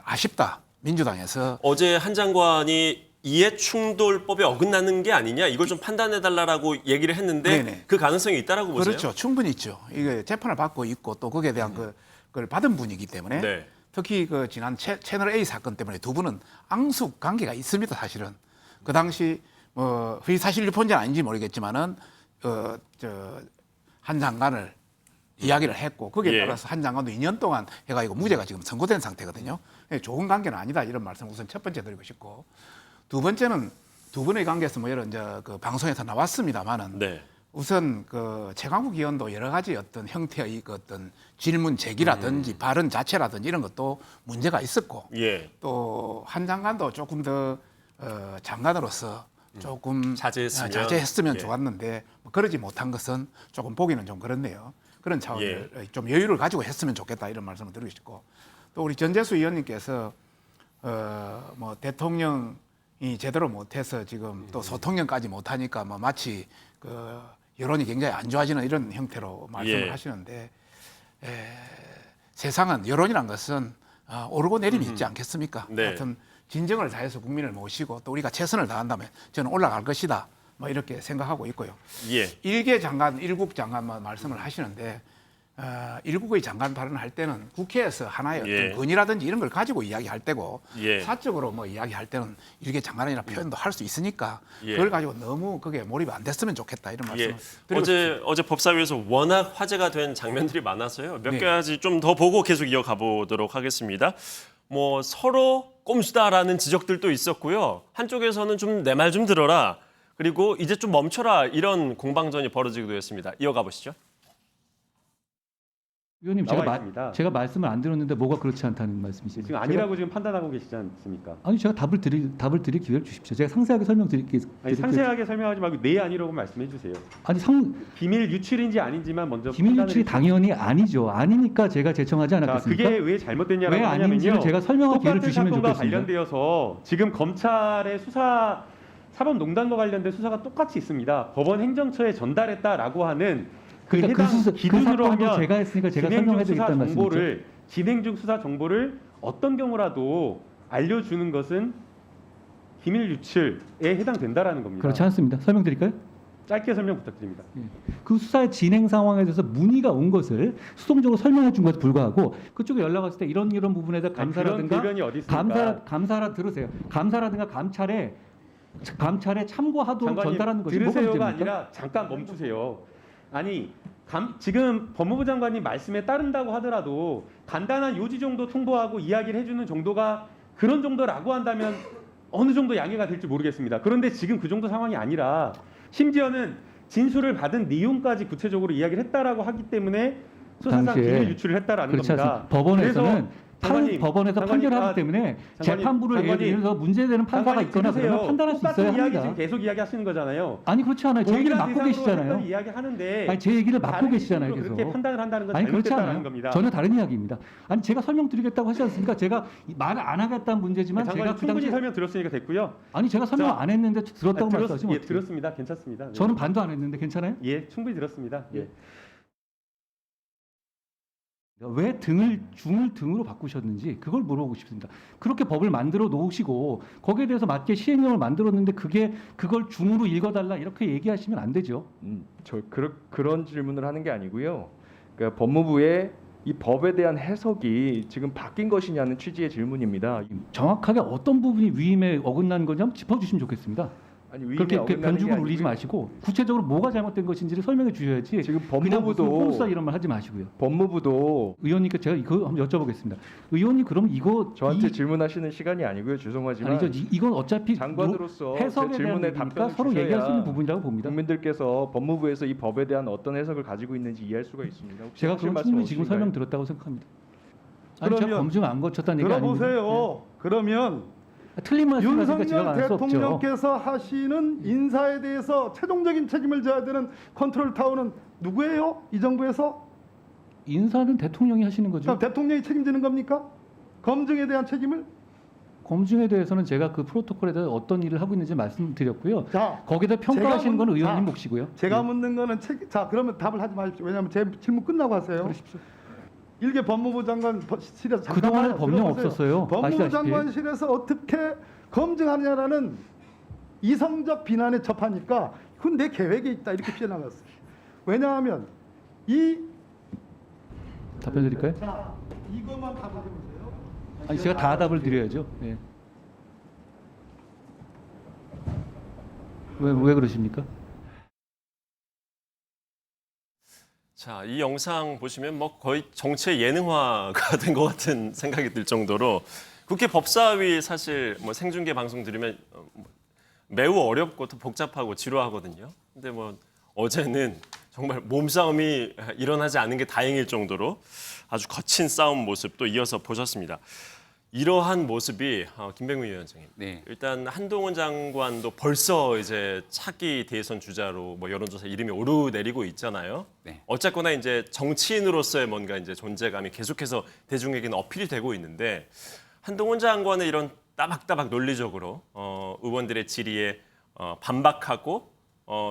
아쉽다. 민주당에서 어제 한 장관이 이해충돌법에 어긋나는 게 아니냐 이걸 좀 판단해달라고 얘기를 했는데 네네. 그 가능성이 있다라고 보세요? 그렇죠. 충분히 있죠. 이게 재판을 받고 있고 또 거기에 대한 그걸 받은 분이기 때문에 네. 특히 그 지난 채널 A 사건 때문에 두 분은 앙숙 관계가 있습니다. 사실은 그 당시 뭐 허위사실 유포인지는 아닌지 모르겠지만은 한 장관을 이야기를 했고 거기에 예. 따라서 한 장관도 2년 동안 해가지고 무죄가 지금 선고된 상태거든요. 좋은 관계는 아니다 이런 말씀 우선 첫 번째 드리고 싶고 두 번째는 두 분의 관계에서 뭐 이런 그 방송에서 나왔습니다만은 네. 우선 그 최강욱 의원도 여러 가지 어떤 형태의 그 어떤 질문 제기라든지 발언 자체라든지 이런 것도 문제가 있었고 예. 또 한 장관도 조금 더 장관으로서 조금 자제했으면. 예. 좋았는데 뭐 그러지 못한 것은 조금 보기는 좀 그렇네요. 그런 차원을 예. 좀 여유를 가지고 했으면 좋겠다 이런 말씀을 드리고 싶고 또 우리 전재수 의원님께서 뭐 대통령이 제대로 못해서 지금 또 소통령까지 못하니까 뭐 마치 그 여론이 굉장히 안 좋아지는 이런 형태로 말씀을 예. 하시는데 세상은 여론이란 것은 오르고 내림이 있지 않겠습니까? 네. 하여튼 진정을 다해서 국민을 모시고 또 우리가 최선을 다한다면 저는 올라갈 것이다. 뭐 이렇게 생각하고 있고요. 예. 일개 장관, 일국 장관만 말씀을 하시는데 일국의 장관 발언할 때는 국회에서 하나의 어떤 예. 건의라든지 이런 걸 가지고 이야기할 때고 예. 사적으로 뭐 이야기할 때는 일개 장관이나 표현도 할 수 있으니까 예. 그걸 가지고 너무 그게 몰입 안 됐으면 좋겠다 이런 말씀을 예. 드리고 싶습니다. 어제 법사위에서 워낙 화제가 된 장면들이 많아서요. 몇 네. 가지 좀 더 보고 계속 이어가 보도록 하겠습니다. 뭐 서로 꼼수다라는 지적들도 있었고요. 한쪽에서는 좀 내 말 좀 들어라. 그리고 이제 좀 멈춰라 이런 공방전이 벌어지기도 했습니다. 이어가 보시죠. 의원님 제가 말씀을 안 들었는데 뭐가 그렇지 않다는 말씀이시죠? 지금 아니라고 지금 판단하고 계시지 않습니까? 아니 제가 답을 드릴 기회를 주십시오. 제가 상세하게 설명드릴게요. 아니, 상세하게 설명하지 말고 네 아니라고 말씀해 주세요. 아니 비밀 유출인지 아닌지만 먼저 비밀 유출이 판단을 당연히 아니죠. 아니니까 제가 제청하지 자, 않았겠습니까? 그게 왜 잘못됐냐라고 왜 아닌지를 하냐면요. 제가 설명할 기회를 똑같은 주시면 사건과 좋겠습니다. 관련되어서 지금 검찰의 수사 사법농단과 관련된 수사가 똑같이 있습니다. 법원 행정처에 전달했다라고 하는 그러니까 해당 기준으로 사건도 하면 제가 했으니까 제가 진행 중 설명해드리겠다는 수사 정보를 말씀이죠. 진행 중 수사 정보를 어떤 경우라도 알려주는 것은 기밀 유출에 해당된다라는 겁니다. 그렇지 않습니다. 설명드릴까요? 짧게 설명 부탁드립니다. 그 수사의 진행 상황에 대해서 문의가 온 것을 수동적으로 설명해 준 것에 불구하고 그쪽에 연락 왔을 때 이런 부분에 대해서 감사라든가 그런 대변이 어디 있습니까? 감사라 들으세요. 감사라든가 감찰에 참고하도록 장관님, 전달하는 것이 뭐가 들으세요가 문제입니까? 아니라 잠깐 멈추세요. 아니 지금 법무부 장관님 말씀에 따른다고 하더라도 간단한 요지 정도 통보하고 이야기를 해주는 정도가 그런 정도라고 한다면 어느 정도 양해가 될지 모르겠습니다. 그런데 지금 그 정도 상황이 아니라 심지어는 진술을 받은 내용까지 구체적으로 이야기를 했다라고 하기 때문에 수사상 당시에 기밀 유출을 했다라는 그렇지 겁니다. 않습니다. 법원에서는 장관님, 법원에서 판결하기 때문에 재판부를 예를 들어서 문제되는 판사가 있거나 그러면 판단할 수 있어야 이야기 합니다. 지금 계속 이야기하시는 거잖아요. 아니 그렇지 않아요. 제 얘기를 맡고 계시잖아요. 이야기하는데 아니 제 얘기를 맡고 계시잖아요. 계속. 그렇게 판단을 한다는 건 아니 그렇지 잘못됐다는 않아요. 겁니다. 전혀 다른 이야기입니다. 아니 제가 설명드리겠다고 하지 않습니까? 제가 말을 안 하겠다는 문제지만 제가 장관님 그 충분히 당시 설명 들었으니까 됐고요. 아니 제가 설명 안 했는데 들었다고 말씀하시면 예, 어떡해요? 들었습니다. 괜찮습니다. 네. 저는 반도 안 했는데 괜찮아요? 예, 충분히 들었습니다. 예. 왜 중을 등으로 바꾸셨는지 그걸 물어보고 싶습니다. 그렇게 법을 만들어 놓으시고 거기에 대해서 맞게 시행령을 만들었는데 그걸 중으로 읽어달라 이렇게 얘기하시면 안 되죠. 그런 질문을 하는 게 아니고요. 그러니까 법무부의 이 법에 대한 해석이 지금 바뀐 것이냐는 취지의 질문입니다. 정확하게 어떤 부분이 위임에 어긋난 거냐 짚어주시면 좋겠습니다. 아니, 위임에 그렇게 어긋나는 변죽을 게 울리지 아니고요. 마시고 구체적으로 뭐가 잘못된 것인지를 설명해 주셔야지. 지금 그냥 무슨 법무부도 꼼수다 이런 말 하지 마시고요. 법무부도 의원님께 제가 이거 한번 여쭤보겠습니다. 의원님 그럼 이거 저한테 질문하시는 시간이 아니고요. 죄송하지만 아니죠. 이건 어차피 장관으로서 해석에 제 질문에 대한 답변을 서로 얘기할 수 주셔야 있는 부분이라고 봅니다. 국민들께서 법무부에서 이 법에 대한 어떤 해석을 가지고 있는지 이해할 수가 있습니다. 혹시 제가 하실 그럼 말씀 충분히 지금 없으신가요? 설명 들었다고 생각합니다. 아니 제가 그러면 검증 안 거쳤다는 얘기 아닙니다. 들어보세요. 그러면 틀린 말씀하시니까 제가 윤석열 안 수 없죠. 대통령께서 하시는 인사에 대해서 최종적인 책임을 져야 되는 컨트롤 타워는 누구예요? 이 정부에서? 인사는 대통령이 하시는 거죠. 그럼 대통령이 책임지는 겁니까? 검증에 대한 책임을? 검증에 대해서는 제가 그 프로토콜에 대해서 어떤 일을 하고 있는지 말씀드렸고요. 자, 거기다 평가하시는 건 의원님 자, 몫이고요. 제가 묻는 거는 자 그러면 답을 하지 마십시오. 왜냐하면 제 질문 끝나고 하세요. 그러십시오. 일개 법무부 장관실에서 그동안에 법령 없었어요. 법무부 아시다시피. 장관실에서 어떻게 검증하냐라는 이성적 비난에 접하니까 그건 내 계획에 있다 이렇게 피해 나갔어요. 왜냐하면 답변 드릴까요? 자 이것만 답을 해보세요. 아니 제가 다 답을 드려야죠. 예. 왜 그러십니까? 자, 이 영상 보시면 뭐 거의 정치의 예능화가 된 것 같은 생각이 들 정도로 국회 법사위 사실 뭐 생중계 방송 들으면 매우 어렵고 또 복잡하고 지루하거든요. 근데 뭐 어제는 정말 몸싸움이 일어나지 않은 게 다행일 정도로 아주 거친 싸움 모습도 이어서 보셨습니다. 이러한 모습이 김병민 위원장님. 네. 일단 한동훈 장관도 벌써 이제 차기 대선 주자로 뭐 여론조사 이름이 오르내리고 있잖아요. 네. 어쨌거나 이제 정치인으로서의 뭔가 이제 존재감이 계속해서 대중에게는 어필이 되고 있는데 한동훈 장관의 이런 따박따박 논리적으로 의원들의 질의에 반박하고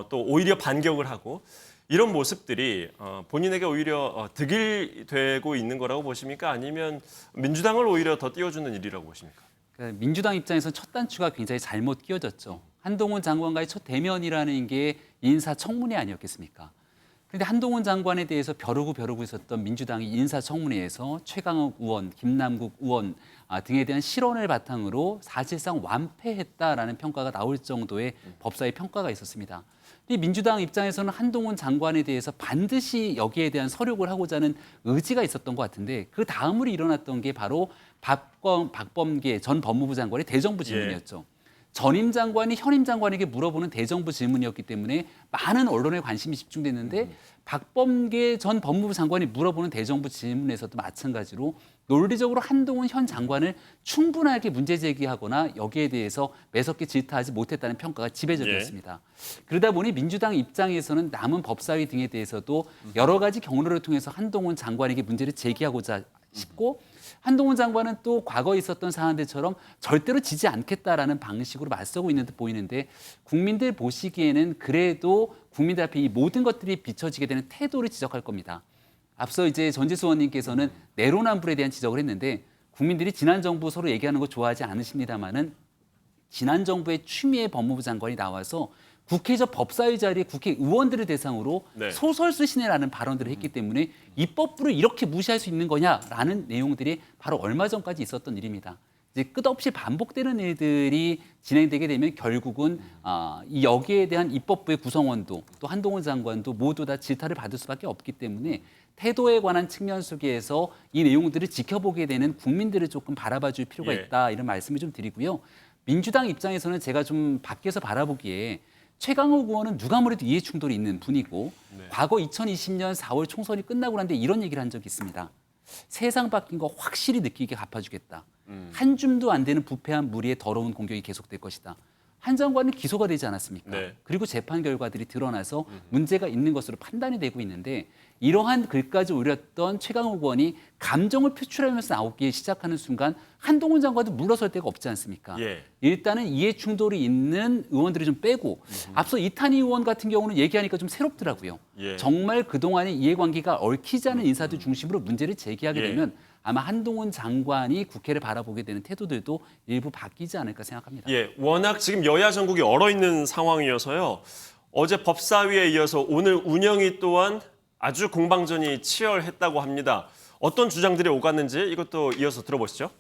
또 오히려 반격을 하고 이런 모습들이 본인에게 오히려 득이 되고 있는 거라고 보십니까? 아니면 민주당을 오히려 더 띄워주는 일이라고 보십니까? 그러니까 민주당 입장에서는 첫 단추가 굉장히 잘못 끼워졌죠. 한동훈 장관과의 첫 대면이라는 게 인사청문회 아니었겠습니까? 그런데 한동훈 장관에 대해서 벼르고 있었던 민주당이 인사청문회에서 최강욱 의원, 김남국 의원 등에 대한 실언을 바탕으로 사실상 완패했다라는 평가가 나올 정도의 법사위 평가가 있었습니다. 이 민주당 입장에서는 한동훈 장관에 대해서 반드시 여기에 대한 서력을 하고자 하는 의지가 있었던 것 같은데 그 다음으로 일어났던 게 바로 박범계 전 법무부 장관의 대정부 질문이었죠. 전임 장관이 현임 장관에게 물어보는 대정부 질문이었기 때문에 많은 언론의 관심이 집중됐는데 박범계 전 법무부 장관이 물어보는 대정부 질문에서도 마찬가지로 논리적으로 한동훈 현 장관을 충분하게 문제 제기하거나 여기에 대해서 매섭게 질타하지 못했다는 평가가 지배적이었습니다. 그러다 보니 민주당 입장에서는 남은 법사위 등에 대해서도 여러 가지 경로를 통해서 한동훈 장관에게 문제를 제기하고자 싶고 한동훈 장관은 또 과거에 있었던 사안들처럼 절대로 지지 않겠다라는 방식으로 맞서고 있는 듯 보이는데 국민들 보시기에는 그래도 국민들 앞에 이 모든 것들이 비춰지게 되는 태도를 지적할 겁니다. 앞서 이제 전지수 의원님께서는 내로남불에 대한 지적을 했는데 국민들이 지난 정부 서로 얘기하는 거 좋아하지 않으십니다만은 지난 정부의 추미애 법무부 장관이 나와서 국회의적 법사위 자리에 국회의원들을 대상으로 네. 소설 쓰시네라는 발언들을 했기 때문에 입법부를 이렇게 무시할 수 있는 거냐라는 내용들이 바로 얼마 전까지 있었던 일입니다. 이제 끝없이 반복되는 일들이 진행되게 되면 결국은 이 여기에 대한 입법부의 구성원도 또 한동훈 장관도 모두 다 질타를 받을 수밖에 없기 때문에 태도에 관한 측면 속에서 이 내용들을 지켜보게 되는 국민들을 조금 바라봐줄 필요가 예. 있다 이런 말씀을 좀 드리고요. 민주당 입장에서는 제가 좀 밖에서 바라보기에 최강욱 의원은 누가 뭐래도 이해 충돌이 있는 분이고 과거 2020년 4월 총선이 끝나고 난 뒤에 이런 얘기를 한 적이 있습니다. 세상 바뀐 거 확실히 느끼게 갚아주겠다. 한 줌도 안 되는 부패한 무리의 더러운 공격이 계속될 것이다. 한 장관은 기소가 되지 않았습니까? 네. 그리고 재판 결과들이 드러나서 문제가 있는 것으로 판단이 되고 있는데 이러한 글까지 올렸던 최강욱 의원이 감정을 표출하면서 나오기 시작하는 순간 한동훈 장관도 물러설 데가 없지 않습니까? 예. 일단은 이해 충돌이 있는 의원들이 좀 빼고 앞서 이탄희 의원 같은 경우는 얘기하니까 좀 새롭더라고요. 예. 정말 그동안의 이해관계가 얽히지 않은 인사들 중심으로 문제를 제기하게 예. 되면 아마 한동훈 장관이 국회를 바라보게 되는 태도들도 일부 바뀌지 않을까 생각합니다. 예, 워낙 지금 여야 전국이 얼어있는 상황이어서요. 어제 법사위에 이어서 오늘 운영위 또한 아주 공방전이 치열했다고 합니다. 어떤 주장들이 오갔는지 이것도 이어서 들어보시죠.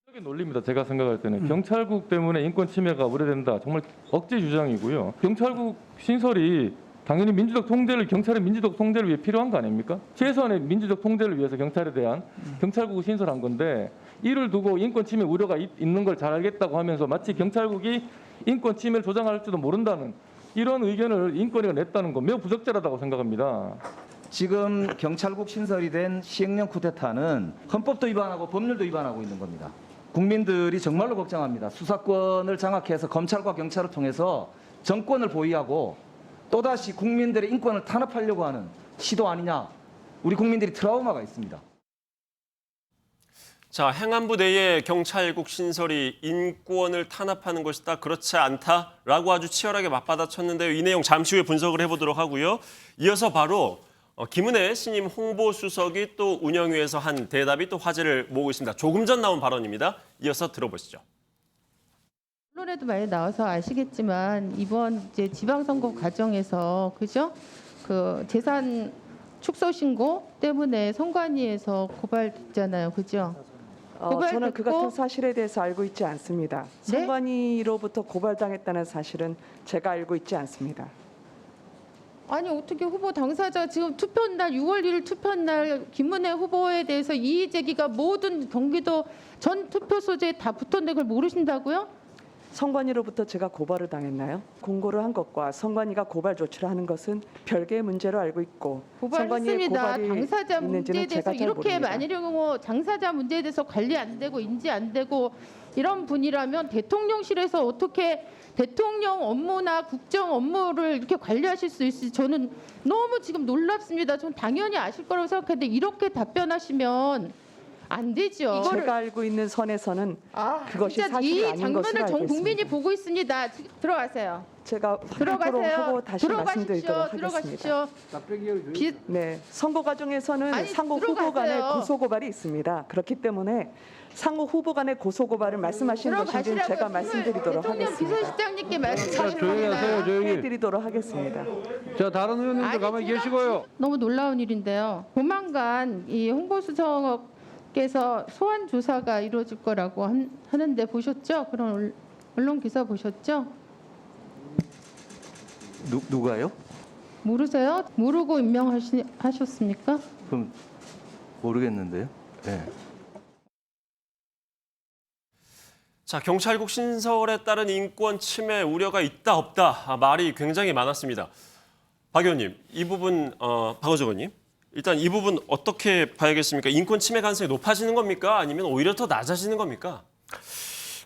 적인 논리입니다. 제가 생각할 때는 경찰국 때문에 인권 침해가 우려된다. 정말 억지 주장이고요. 경찰국 신설이 당연히 민주적 통제를 경찰의 민주적 통제를 위해 필요한 거 아닙니까? 최소한의 민주적 통제를 위해서 경찰에 대한 경찰국을 신설한 건데 이를 두고 인권 침해 우려가 있는 걸 잘 알겠다고 하면서 마치 경찰국이 인권 침해를 조장할지도 모른다는 이런 의견을 인권위가 냈다는 건 매우 부적절하다고 생각합니다. 지금 경찰국 신설이 된 시행령 쿠데타는 헌법도 위반하고 법률도 위반하고 있는 겁니다. 국민들이 정말로 걱정합니다. 수사권을 장악해서 검찰과 경찰을 통해서 정권을 보위하고 또다시 국민들의 인권을 탄압하려고 하는 시도 아니냐. 우리 국민들이 트라우마가 있습니다. 자, 행안부 내에 경찰국 신설이 인권을 탄압하는 것이다. 그렇지 않다라고 아주 치열하게 맞받아쳤는데요. 이 내용 잠시 후에 분석을 해보도록 하고요. 이어서 바로 김은혜 신임 홍보수석이 또 운영위에서 한 대답이 또 화제를 모으고 있습니다. 조금 전 나온 발언입니다. 이어서 들어보시죠. 언론에도 많이 나와서 아시겠지만 이번 이제 지방선거 과정에서 그죠? 그 재산 축소 신고 때문에 선관위에서 고발됐잖아요, 그죠? 저는 그 같은 사실에 대해서 알고 있지 않습니다. 네? 선관위로부터 고발당했다는 사실은 제가 알고 있지 않습니다. 아니 어떻게 후보 당사자 지금 투표날 6월 1일 투표날 김은혜 후보에 대해서 이의 제기가 모든 경기도 전 투표소지에 다 붙었는데 그걸 모르신다고요? 선관위로부터 제가 고발을 당했나요? 공고를 한 것과 선관위가 고발 조치를 하는 것은 별개의 문제로 알고 있고 선관위의 고발했습니다. 고발이 당사자 문제에 있는지는 대해서 제가 잘 이렇게 모릅니다. 만일 경우 당사자 문제에 대해서 관리 안 되고 인지 안 되고 이런 분이라면 대통령실에서 어떻게 대통령 업무나 국정 업무를 이렇게 관리하실 수 있을지 저는 너무 지금 놀랍습니다. 전 당연히 아실 거라고 생각했는데 이렇게 답변하시면 안 되죠. 제가 알고 있는 선에서는 그것이 진짜 사실이 이 아닌 것으로 장면을 알고 전 국민이 있습니다. 보고 있습니다. 들어가세요. 제가 들어가세요. 하고 다시 말씀드리도록 들어가십시오. 하겠습니다. 네, 선거 과정에서는 아니, 상호 후보 간의 들어가세요. 고소 고발이 있습니다. 그렇기 때문에 상호 후보 간의 고소 고발을 말씀하신 것인지는 제가 말씀드리도록 대통령 하겠습니다. 비서실장님께 조용히 말씀드립니다. 해드리도록 하겠습니다. 자, 다른 의원님들 가만히 계시고요. 너무 놀라운 일인데요. 조만간 이 홍보수석께서 소환 조사가 이루어질 거라고 하는데 보셨죠? 그런 언론 기사 보셨죠? 누가요? 모르세요? 모르고 임명하셨습니까? 그럼 모르겠는데요. 네. 자, 경찰국 신설에 따른 인권 침해 우려가 있다 없다 말이 굉장히 많았습니다. 박 의원님, 이 부분 박어정 의원님, 일단 이 부분 어떻게 봐야겠습니까? 인권 침해 가능성이 높아지는 겁니까? 아니면 오히려 더 낮아지는 겁니까?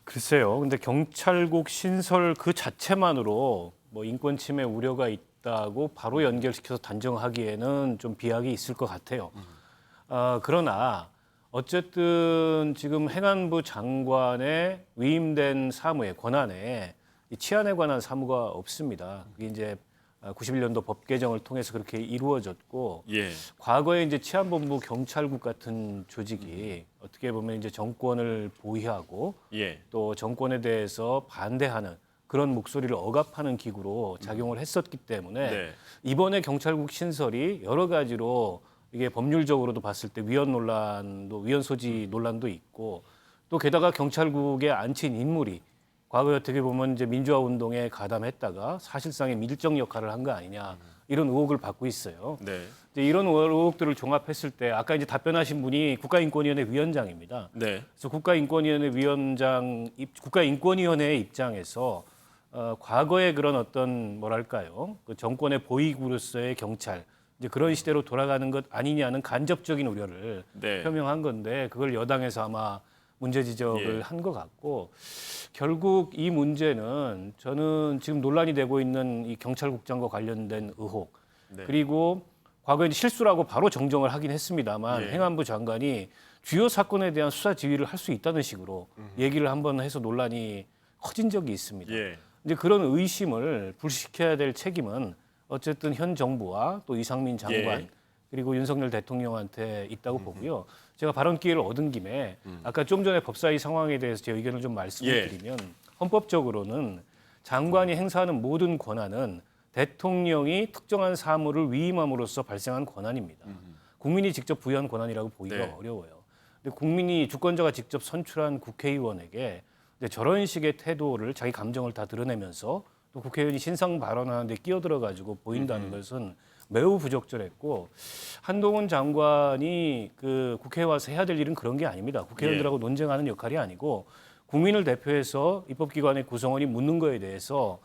글쎄요. 근데 경찰국 신설 그 자체만으로 뭐 인권 침해 우려가 있다고 바로 연결시켜서 단정하기에는 좀 비약이 있을 것 같아요. 그러나 어쨌든 지금 행안부 장관의 위임된 사무의 권한에 이 치안에 관한 사무가 없습니다. 그게 이제 91년도 법 개정을 통해서 그렇게 이루어졌고 예. 과거에 이제 치안본부 경찰국 같은 조직이 어떻게 보면 이제 정권을 보위하고 예. 또 정권에 대해서 반대하는 그런 목소리를 억압하는 기구로 작용을 했었기 때문에 네. 이번에 경찰국 신설이 여러 가지로 이게 법률적으로도 봤을 때 위헌 소지 논란도 있고 또 게다가 경찰국에 앉힌 인물이 과거에 어떻게 보면 이제 민주화 운동에 가담했다가 사실상의 밀정 역할을 한 거 아니냐 이런 의혹을 받고 있어요. 네. 이제 이런 의혹들을 종합했을 때 아까 이제 답변하신 분이 국가인권위원회 위원장입니다. 네. 그래서 국가인권위원회의 입장에서 과거의 그런 어떤 뭐랄까요, 그 정권의 보위구로서의 경찰 이제 그런 시대로 돌아가는 것 아니냐는 간접적인 우려를 네. 표명한 건데 그걸 여당에서 아마 문제 지적을 예. 한 것 같고 결국 이 문제는 저는 지금 논란이 되고 있는 이 경찰국장과 관련된 의혹 네. 그리고 과거에 실수라고 바로 정정을 하긴 했습니다만 예. 행안부 장관이 주요 사건에 대한 수사 지휘를 할 수 있다는 식으로 얘기를 한번 해서 논란이 커진 적이 있습니다. 예. 이제 그런 의심을 불식해야 될 책임은 어쨌든 현 정부와 또 이상민 장관 예. 그리고 윤석열 대통령한테 있다고 보고요. 제가 발언 기회를 얻은 김에 아까 좀 전에 법사위 상황에 대해서 제 의견을 좀 말씀을 예. 드리면 헌법적으로는 장관이 행사하는 모든 권한은 대통령이 특정한 사무를 위임함으로써 발생한 권한입니다. 국민이 직접 부여한 권한이라고 보기가 네. 어려워요. 근데 국민이 주권자가 직접 선출한 국회의원에게 이제 저런 식의 태도를 자기 감정을 다 드러내면서 또 국회의원이 신상 발언하는데 끼어들어 가지고 보인다는 것은 매우 부적절했고 한동훈 장관이 그 국회에 와서 해야 될 일은 그런 게 아닙니다. 국회의원들하고 논쟁하는 역할이 아니고 국민을 대표해서 입법기관의 구성원이 묻는 거에 대해서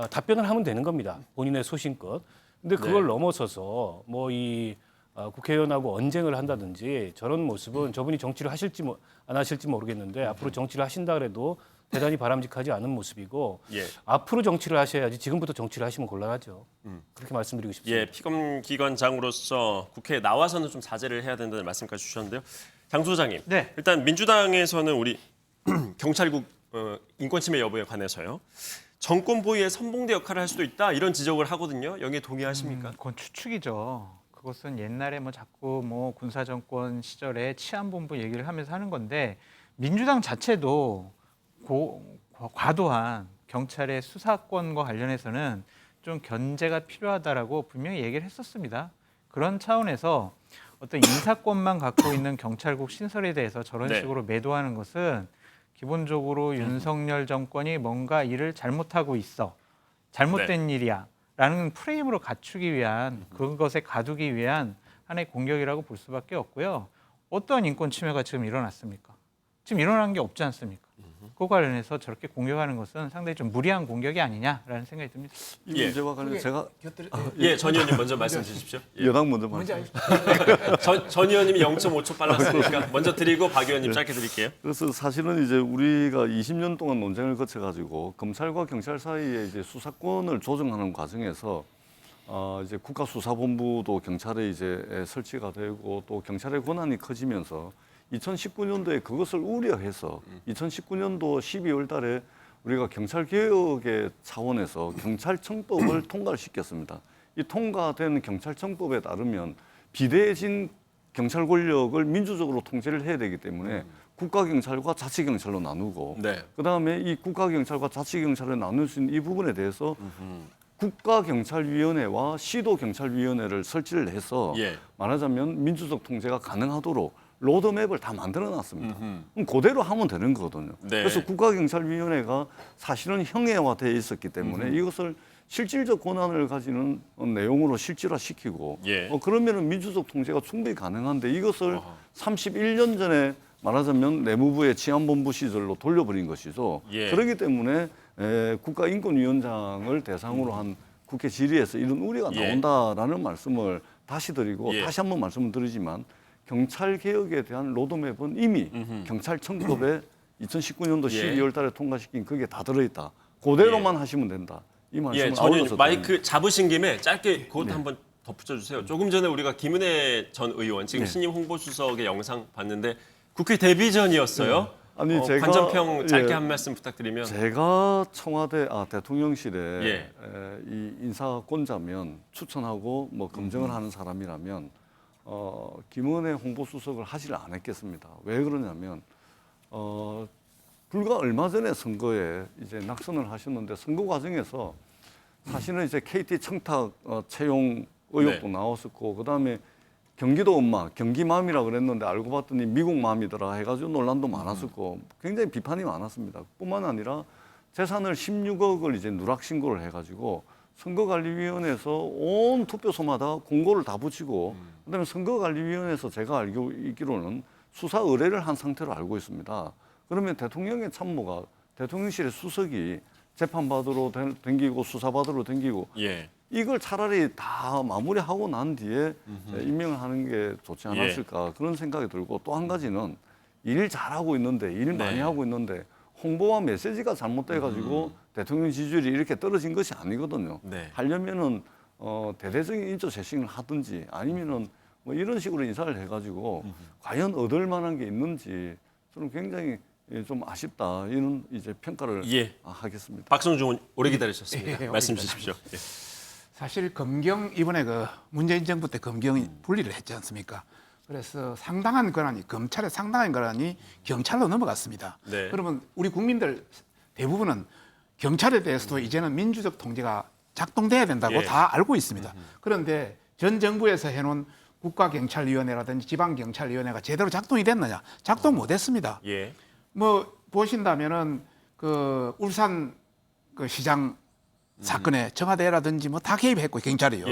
답변을 하면 되는 겁니다. 본인의 소신껏. 근데 그걸 넘어서서 뭐 이 국회의원하고 언쟁을 한다든지 저런 모습은 저분이 정치를 하실지 안 하실지 모르겠는데 앞으로 정치를 하신다 그래도 대단히 바람직하지 않은 모습이고 예. 앞으로 정치를 하셔야지 지금부터 정치를 하시면 곤란하죠. 그렇게 말씀드리고 싶습니다. 예, 피검기관장으로서 국회에 나와서는 좀 자제를 해야 된다는 말씀까지 주셨는데요. 장 소장님, 네. 일단 민주당에서는 우리 경찰국 인권침해 여부에 관해서요. 정권 보위의 선봉대 역할을 할 수도 있다 이런 지적을 하거든요. 여기에 동의하십니까? 그건 추측이죠. 그것은 옛날에 뭐 자꾸 뭐 군사 정권 시절에 치안본부 얘기를 하면서 하는 건데 민주당 자체도 과도한 경찰의 수사권과 관련해서는 좀 견제가 필요하다라고 분명히 얘기를 했었습니다. 그런 차원에서 어떤 인사권만 갖고 있는 경찰국 신설에 대해서 저런 네. 식으로 매도하는 것은 기본적으로 윤석열 정권이 뭔가 일을 잘못하고 있어. 잘못된 일이야. 라는 프레임으로 갖추기 위한 그것에 가두기 위한 하나의 공격이라고 볼 수밖에 없고요. 어떠한 인권 침해가 지금 일어났습니까? 지금 일어난 게 없지 않습니까? 그거 관련해서 저렇게 공격하는 것은 상당히 좀 무리한 공격이 아니냐라는 생각이 듭니다. 이 문제와 관련 제가 예, 전 의원님 먼저 말씀 주십시오. 예. 여당 먼저 말씀. 전 의원님이 0.5초 빨랐으니까 먼저 드리고 박 의원님 짧게 드릴게요. 그래서 사실은 이제 우리가 20년 동안 논쟁을 거쳐가지고 검찰과 경찰 사이에 이제 수사권을 조정하는 과정에서 이제 국가수사본부도 경찰에 이제 설치가 되고 또 경찰의 권한이 커지면서 2019년도에 그것을 우려해서 2019년도 12월 달에 우리가 경찰개혁의 차원에서 경찰청법을 통과를 시켰습니다. 이 통과된 경찰청법에 따르면 비대해진 경찰 권력을 민주적으로 통제를 해야 되기 때문에 국가경찰과 자치경찰로 나누고 네. 그다음에 이 국가경찰과 자치경찰을 나눌 수 있는 이 부분에 대해서 국가경찰위원회와 시도경찰위원회를 설치를 해서 예. 말하자면 민주적 통제가 가능하도록 로드맵을 다 만들어놨습니다. 그럼 그대로 하면 되는 거거든요. 네. 그래서 국가경찰위원회가 사실은 형해화되어 있었기 때문에 이것을 실질적 권한을 가지는 내용으로 실질화시키고 예. 그러면은 민주적 통제가 충분히 가능한데 이것을 31년 전에 말하자면 내무부의 치안본부 시절로 돌려버린 것이죠. 예. 그렇기 때문에 국가인권위원장을 대상으로 한 국회 질의에서 이런 우려가 예. 나온다라는 말씀을 다시 드리고 예. 다시 한번 말씀을 드리지만 경찰 개혁에 대한 로드맵은 이미 경찰청법에 2019년도 예. 12월 달에 통과시킨 그게 다 들어있다. 그대로만 하시면 된다. 이 말씀을 예, 전 의원님 아울러서 마이크 잡으신 김에 짧게 그것 한번 덧붙여 주세요. 조금 전에 우리가 김은혜 전 의원 지금 네. 신임 홍보수석의 영상 봤는데 국회 데뷔 전이었어요. 네. 아니 제가 관전평 짧게 예, 한 말씀 부탁드리면. 제가 청와대 대통령실에 예. 이 인사권자면 추천하고 뭐 검증을 하는 사람이라면 김은혜 홍보수석을 하지를 않았겠습니다. 왜 그러냐면 불과 얼마 전에 선거에 이제 낙선을 하셨는데 선거 과정에서 사실은 이제 KT 청탁 채용 의혹도 나왔었고 그다음에 경기도 엄마, 경기맘이라 그랬는데 알고 봤더니 미국 맘이더라 해가지고 논란도 많았었고 굉장히 비판이 많았습니다. 뿐만 아니라 재산을 16억을 이제 누락 신고를 해가지고 선거관리위원회에서 온 투표소마다 공고를 다 붙이고 그다음에 선거관리위원회에서 제가 알고 있기로는 수사 의뢰를 한 상태로 알고 있습니다. 그러면 대통령의 참모가 대통령실의 수석이 재판받으러 댕기고 수사받으러 댕기고 이걸 차라리 다 마무리하고 난 뒤에 임명을 하는 게 좋지 않았을까 그런 생각이 들고 또 한 가지는 일 잘하고 있는데 일 많이 하고 있는데 홍보와 메시지가 잘못돼가지고 대통령 지지율이 이렇게 떨어진 것이 아니거든요. 하려면은 대대적인 인적 쇄신을 하든지 아니면은 뭐 이런 식으로 인사를 해가지고 과연 얻을 만한 게 있는지 저는 굉장히 좀 아쉽다 이런 이제 평가를 하겠습니다. 박성중 의원 오래 기다리셨습니다. 말씀 주십시오. 사실 검경 이번에 그 문재인 정부 때 검경이 분리를 했지 않습니까? 그래서 상당한 권한이 검찰의 상당한 권한이 경찰로 넘어갔습니다. 그러면 우리 국민들 대부분은 경찰에 대해서도 이제는 민주적 통제가 작동돼야 된다고 다 알고 있습니다. 그런데 전 정부에서 해놓은 국가경찰위원회라든지 지방경찰위원회가 제대로 작동이 됐느냐? 작동 못했습니다. 뭐 보신다면은 그 울산 그 시장 사건에 청와대라든지 뭐 다 개입했고 경찰이요.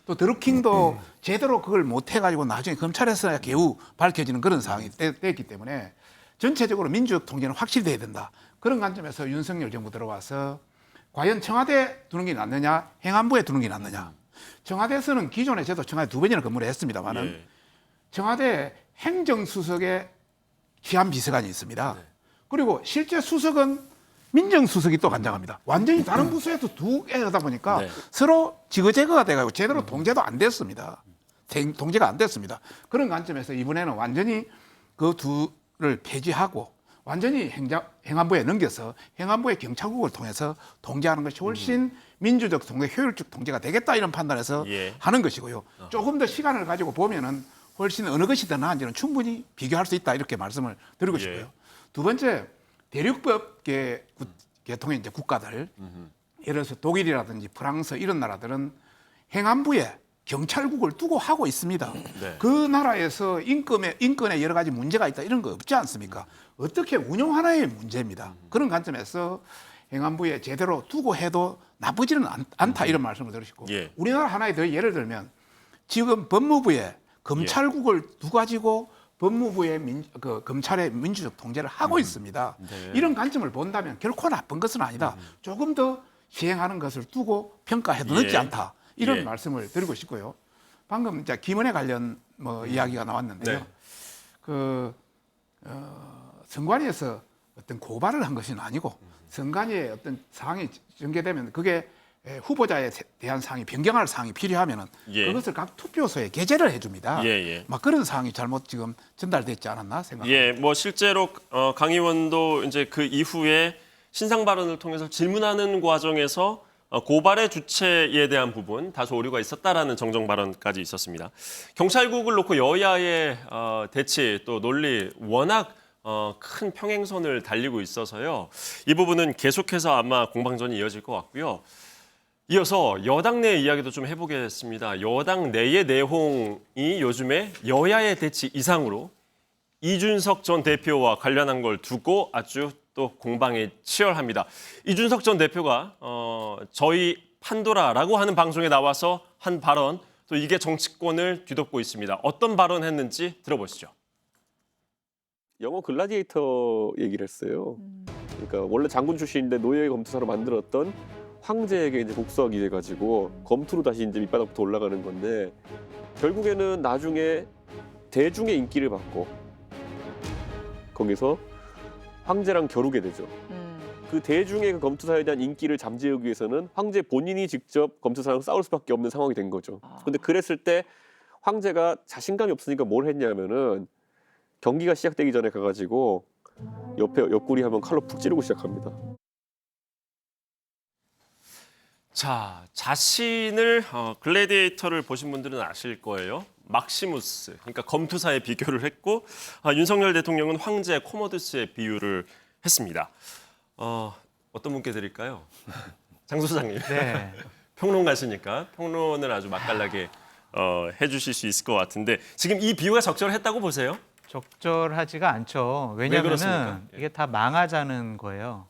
또 드루킹도 제대로 그걸 못 해가지고 나중에 검찰에서 겨우 밝혀지는 그런 상황이 됐기 때문에 전체적으로 민주적 통제는 확실히 돼야 된다. 그런 관점에서 윤석열 정부 들어와서 과연 청와대 두는 게 낫느냐, 행안부에 두는 게 낫느냐. 청와대에서는 기존에 저도 청와대 2번이나 근무를 했습니다만은 청와대 행정수석의 기한 비서관이 있습니다. 그리고 실제 수석은 민정수석이 또 관장합니다. 완전히 다른 부서에서 두 개다 보니까 서로 지그재그가 돼가지고 제대로 통제도 안 됐습니다. 통제가 안 됐습니다. 그런 관점에서 이번에는 완전히 그 둘을 폐지하고 완전히 행안부에 넘겨서 행안부의 경찰국을 통해서 통제하는 것이 훨씬 민주적 통제, 효율적 통제가 되겠다 이런 판단에서 하는 것이고요. 조금 더 시간을 가지고 보면은 훨씬 어느 것이 더 나은지는 충분히 비교할 수 있다 이렇게 말씀을 드리고 싶고요. 두 번째, 대륙법 계통의 이제 국가들, 예를 들어서 독일이라든지 프랑스 이런 나라들은 행안부에 경찰국을 두고 하고 있습니다. 그 나라에서 인권에 여러 가지 문제가 있다 이런 거 없지 않습니까? 어떻게 운영하나의 문제입니다. 그런 관점에서 행안부에 제대로 두고 해도 나쁘지는 않다 이런 말씀을 드리시고 우리나라 하나의 더 예를 들면 지금 법무부에 검찰국을 두 가지고 법무부의 검찰의 민주적 통제를 하고 있습니다. 이런 관점을 본다면 결코 나쁜 것은 아니다. 조금 더 시행하는 것을 두고 평가해도 늦지 않다. 이런 말씀을 드리고 싶고요. 방금 이제 김은혜 관련 이야기가 나왔는데요. 선관위에서 어떤 고발을 한 것은 아니고 선관위에 어떤 사항이 전개되면 그게 후보자에 대한 사항이 변경할 사항이 필요하면은 그것을 각 투표소에 게재를 해줍니다. 막 그런 사항이 잘못 지금 전달됐지 않았나 생각합니다. 뭐 실제로 강 의원도 이제 그 이후에 신상 발언을 통해서 질문하는 과정에서 고발의 주체에 대한 부분 다소 오류가 있었다라는 정정 발언까지 있었습니다. 경찰국을 놓고 여야의 대치 또 논리 워낙 큰 평행선을 달리고 있어서요. 이 부분은 계속해서 아마 공방전이 이어질 것 같고요. 이어서 여당 내 이야기도 좀 해보겠습니다. 여당 내의 내홍이 요즘에 여야의 대치 이상으로 이준석 전 대표와 관련한 걸 두고 아주 또 공방이 치열합니다. 이준석 전 대표가 저희 판도라라고 하는 방송에 나와서 한 발언, 또 이게 정치권을 뒤덮고 있습니다. 어떤 발언했는지 들어보시죠. 영어 글라디에이터 얘기를 했어요. 그러니까 원래 장군 출신인데 노예 검투사로 만들었던 황제에게 이제 복수하기 돼가지고 검투로 다시 이제 밑바닥부터 올라가는 건데 결국에는 나중에 대중의 인기를 받고 거기서 황제랑 겨루게 되죠. 그 대중의 그 검투사에 대한 인기를 잠재우기 위해서는 황제 본인이 직접 검투사랑 싸울 수밖에 없는 상황이 된 거죠. 근데 그랬을 때 황제가 자신감이 없으니까 뭘 했냐면은 경기가 시작되기 전에 가가지고 옆구리 한번 칼로 푹 찌르고 시작합니다. 자, 자신을 글래디에이터를 보신 분들은 아실 거예요. 막시무스, 그러니까 검투사에 비교를 했고 윤석열 대통령은 황제 코모두스에 비유를 했습니다. 어떤 분께 드릴까요? 장 소장님. 네. 평론가시니까 평론을 아주 맛깔나게 해주실 수 있을 것 같은데 지금 이 비유가 적절했다고 보세요? 적절하지가 않죠. 왜 왜냐하면 그렇습니까? 이게 다 망하자는 거예요.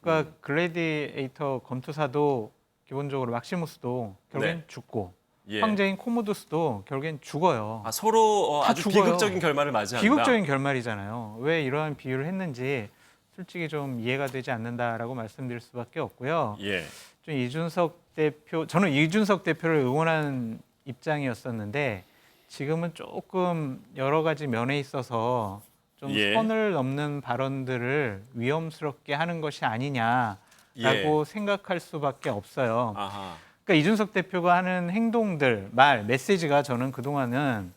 그러니까 글래디에이터 검투사도 기본적으로 막시무스도 결국엔 네. 죽고 예. 황제인 코모두스도 결국엔 죽어요. 서로 다 아주 죽어요. 비극적인 결말을 맞이한다. 비극적인 결말이잖아요. 왜 이러한 비유를 했는지 솔직히 좀 이해가 되지 않는다라고 말씀드릴 수밖에 없고요. 예. 좀 이준석 대표, 저는 이준석 대표를 응원하는 입장이었었는데 지금은 조금 여러 가지 면에 있어서 좀 예. 선을 넘는 발언들을 위험스럽게 하는 것이 아니냐라고 예. 생각할 수밖에 없어요. 아하. 그러니까 이준석 대표가 하는 행동들, 말, 메시지가 저는 그동안은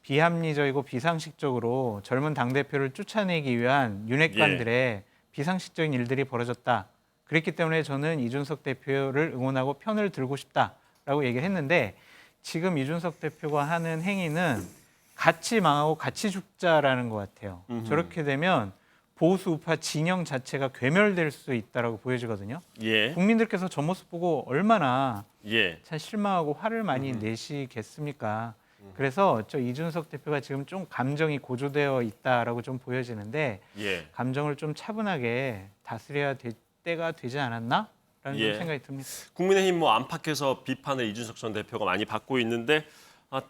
비합리적이고 비상식적으로 젊은 당대표를 쫓아내기 위한 윤핵관들의 비상식적인 일들이 벌어졌다. 그랬기 때문에 저는 이준석 대표를 응원하고 편을 들고 싶다라고 얘기를 했는데 지금 이준석 대표가 하는 행위는 같이 망하고 같이 죽자라는 것 같아요. 저렇게 되면 보수 우파 진영 자체가 괴멸될 수 있다라고 보여지거든요. 예. 국민들께서 저 모습 보고 얼마나 예. 참 실망하고 화를 많이 내시겠습니까? 그래서 저 이준석 대표가 지금 좀 감정이 고조되어 있다라고 좀 보여지는데 예. 감정을 좀 차분하게 다스려야 될 때가 되지 않았나? 라는 예. 좀 생각이 듭니다. 국민의힘 안팎에서 비판을 이준석 전 대표가 많이 받고 있는데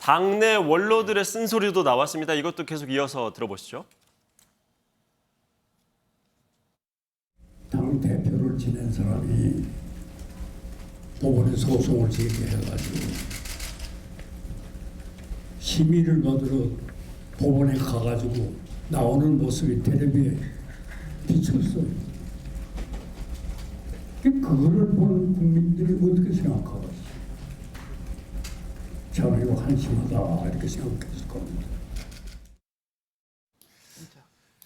당내 원로들의 쓴소리도 나왔습니다. 이것도 계속 이어서 들어보시죠. 당 대표를 지낸 사람이 법원에 소송을 제기해가지고 심의를 받으러 법원에 가가지고 나오는 모습이 텔레비에 비쳤어요. 그거를 보는 국민들이 어떻게 생각하겠어요? 참 이거 한심하다 이렇게 생각했을 겁니다.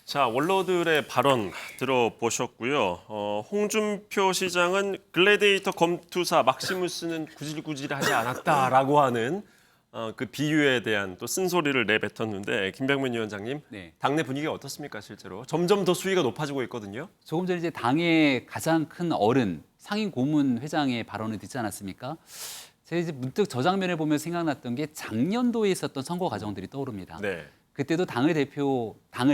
자, 원로들의 발언 들어보셨고요. 홍준표 시장은 글래디에이터 검투사 막시무스는 구질구질하지 않았다라고 하는 그 비유에 대한 또 쓴소리를 내뱉었는데 김병민 위원장님, 네. 당내 분위기가 어떻습니까 실제로? 점점 더 수위가 높아지고 있거든요. 조금 전에 이제 당의 가장 큰 어른 상임 고문 회장의 발언을 듣지 않았습니까? 제가 이제 문득 저 장면을 보면서 생각났던 게 작년도에 있었던 선거 과정들이 떠오릅니다. 네. 그때도 당을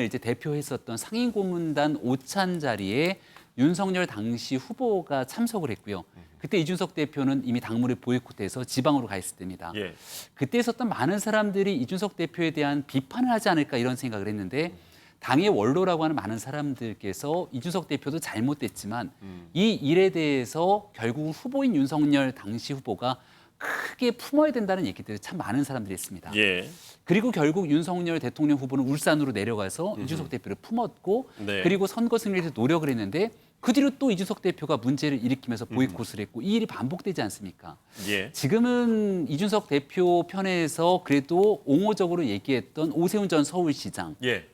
이제 대표했었던 상임 고문단 오찬 자리에 윤석열 당시 후보가 참석을 했고요. 그때 이준석 대표는 이미 당무를 보이콧해서 지방으로 가 있을 때입니다. 예. 그때 있었던 많은 사람들이 이준석 대표에 대한 비판을 하지 않을까 이런 생각을 했는데 당의 원로라고 하는 많은 사람들께서 이준석 대표도 잘못됐지만 이 일에 대해서 결국 후보인 윤석열 당시 후보가 크게 품어야 된다는 얘기들을 참 많은 사람들이 했습니다. 예. 그리고 결국 윤석열 대통령 후보는 울산으로 내려가서 이준석 대표를 품었고 네. 그리고 선거 승리를 위해서 노력을 했는데 그 뒤로 또 이준석 대표가 문제를 일으키면서 보이콧을 했고 이 일이 반복되지 않습니까? 예. 지금은 이준석 대표 편에서 그래도 옹호적으로 얘기했던 오세훈 전 서울시장. 예.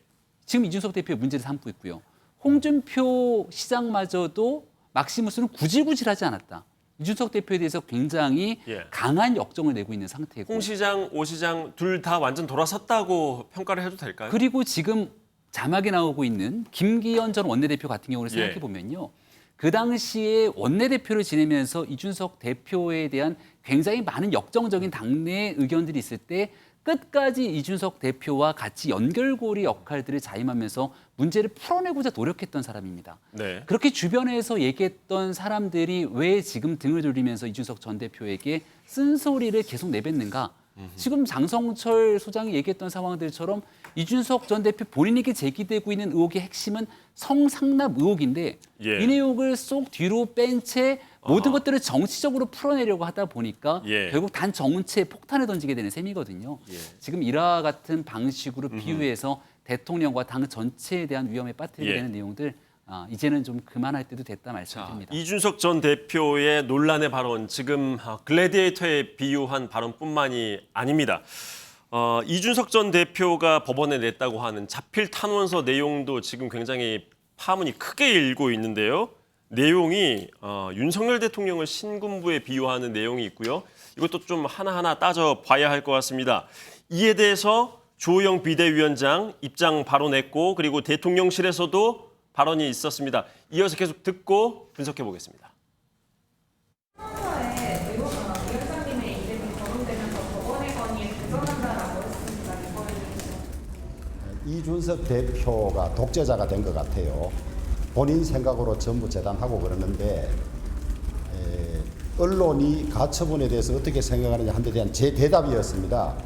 지금 이준석 대표의 문제를 삼고 있고요. 홍준표 시장마저도 막시무스는 구질구질하지 않았다. 이준석 대표에 대해서 굉장히 강한 역정을 내고 있는 상태고. 홍 시장, 오 시장 둘 다 완전 돌아섰다고 평가를 해도 될까요? 그리고 지금 자막에 나오고 있는 김기현 전 원내대표 같은 경우를 생각해 보면요. 그 당시에 원내대표를 지내면서 이준석 대표에 대한 굉장히 많은 역정적인 당내 의견들이 있을 때 끝까지 이준석 대표와 같이 연결고리 역할들을 자임하면서 문제를 풀어내고자 노력했던 사람입니다. 네. 그렇게 주변에서 얘기했던 사람들이 왜 지금 등을 돌리면서 이준석 전 대표에게 쓴소리를 계속 내뱉는가? 지금 장성철 소장이 얘기했던 상황들처럼 이준석 전 대표 본인에게 제기되고 있는 의혹의 핵심은 성상납 의혹인데 이 내용을 쏙 뒤로 뺀 채 모든 것들을 정치적으로 풀어내려고 하다 보니까 결국 단 정치에 폭탄을 던지게 되는 셈이거든요. 지금 이와 같은 방식으로 비유해서 대통령과 당 전체에 대한 위험에 빠뜨리게 되는 내용들 이제는 좀 그만할 때도 됐다 말씀드립니다. 이준석 전 대표의 논란의 발언, 지금 글래디에이터에 비유한 발언뿐만이 아닙니다. 이준석 전 대표가 법원에 냈다고 하는 자필 탄원서 내용도 지금 굉장히 파문이 크게 일고 있는데요. 내용이 윤석열 대통령을 신군부에 비유하는 내용이 있고요. 이것도 좀 하나하나 따져봐야 할 것 같습니다. 이에 대해서 주호영 비대위원장 입장 바로 냈고 그리고 대통령실에서도 발언이 있었습니다. 이어서 계속 듣고 분석해 보겠습니다. 이준석 대표가 독재자가 된 것 같아요. 본인 생각으로 전부 재단하고 그러는데 언론이 가처분에 대해서 어떻게 생각하느냐 한 데 대한 제 대답이었습니다.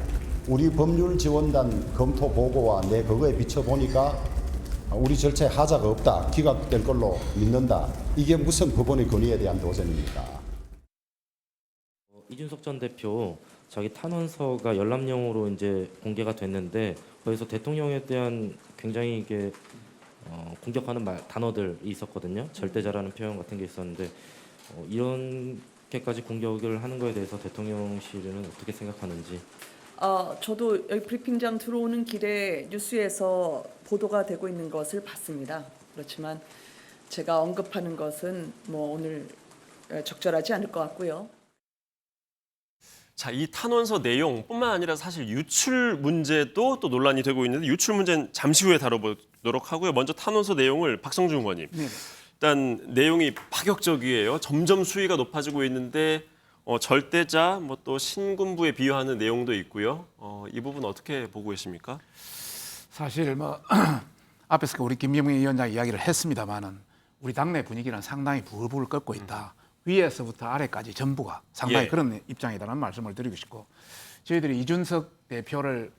우리 법률지원단 검토 보고와 내 그거에 비춰보니까 우리 절차에 하자가 없다. 기각될 걸로 믿는다. 이게 무슨 법원의 권위에 대한 도전입니까? 이준석 전 대표 자기 탄원서가 열람용으로 이제 공개가 됐는데 거기서 대통령에 대한 굉장히 이게 공격하는 단어들이 있었거든요. 절대자라는 표현 같은 게 있었는데 이렇게까지 공격을 하는 거에 대해서 대통령실은 어떻게 생각하는지. 저도 여기 브리핑장 들어오는 길에 뉴스에서 보도가 되고 있는 것을 봤습니다. 그렇지만 제가 언급하는 것은 뭐 오늘 적절하지 않을 것 같고요. 자, 이 탄원서 내용뿐만 아니라 사실 유출 문제도 또 논란이 되고 있는데 유출 문제는 잠시 후에 다뤄보도록 하고요. 먼저 탄원서 내용을 박성준 의원님. 네. 일단 내용이 파격적이에요. 점점 수위가 높아지고 있는데 절대자, 뭐 또 신군부에 비유하는 내용도 있고요. 이 부분 어떻게 보고 계십니까? 사실 뭐 앞에서 우리 김병민 위원장 이야기를 했습니다만은 우리 당내 분위기는 상당히 부글부글 끓고 있다. 위에서부터 아래까지 전부가 상당히 그런 입장이다라는 말씀을 드리고 싶고 저희들이 이준석 대표를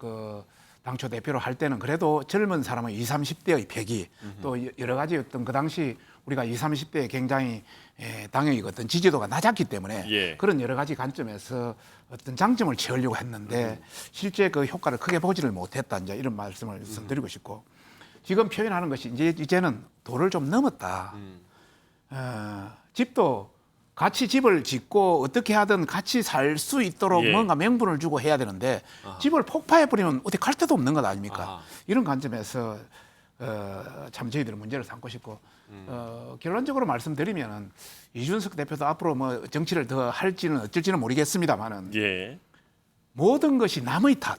당초 대표로 할 때는 그래도 젊은 사람은 20, 30대의 패기 또 여러 가지 어떤 그 당시 우리가 20, 30대에 굉장히 당연히 어떤 지지도가 낮았기 때문에 그런 여러 가지 관점에서 어떤 장점을 채우려고 했는데 실제 그 효과를 크게 보지를 못했다 이제 이런 말씀을 드리고 싶고 지금 표현하는 것이 이제는 도를 좀 넘었다. 집도 같이 집을 짓고 어떻게 하든 같이 살 수 있도록 뭔가 명분을 주고 해야 되는데 집을 폭파해버리면 어디 갈 데도 없는 것 아닙니까? 이런 관점에서 참 저희들은 문제를 삼고 싶고 결론적으로 말씀드리면 이준석 대표도 앞으로 뭐 정치를 더 할지는 어쩔지는 모르겠습니다만은 모든 것이 남의 탓,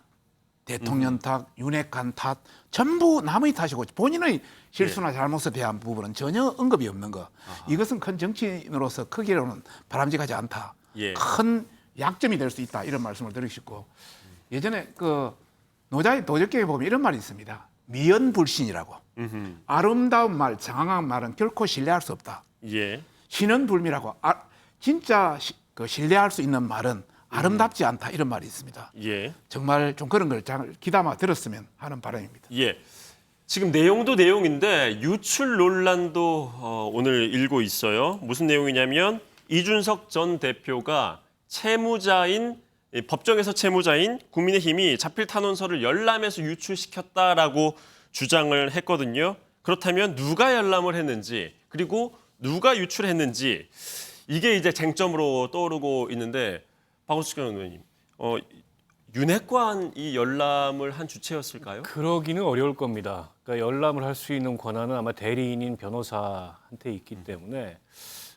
대통령 탓, 윤핵관 탓 전부 남의 탓이고 본인의 실수나 잘못에 대한 부분은 전혀 언급이 없는 거. 이것은 큰 정치인으로서 크기로는 바람직하지 않다. 큰 약점이 될 수 있다. 이런 말씀을 드리고 싶고 예전에 그 노자의 도적경에 보면 이런 말이 있습니다. 미연불신이라고. 아름다운 말, 장황한 말은 결코 신뢰할 수 없다. 신은불미라고. 진짜 신뢰할 수 있는 말은 아름답지 않다. 이런 말이 있습니다. 정말 좀 그런 걸 잘 귀담아 들었으면 하는 바람입니다. 지금 내용도 내용인데 유출 논란도 오늘 일고 있어요. 무슨 내용이냐면 이준석 전 대표가 법정에서 채무자인 국민의힘이 자필 탄원서를 열람해서 유출시켰다라고 주장을 했거든요. 그렇다면 누가 열람을 했는지 그리고 누가 유출했는지 이게 이제 쟁점으로 떠오르고 있는데 박원순 의원님, 윤핵관이 열람을 한 주체였을까요? 그러기는 어려울 겁니다. 그러니까 열람을 할 수 있는 권한은 아마 대리인인 변호사한테 있기 때문에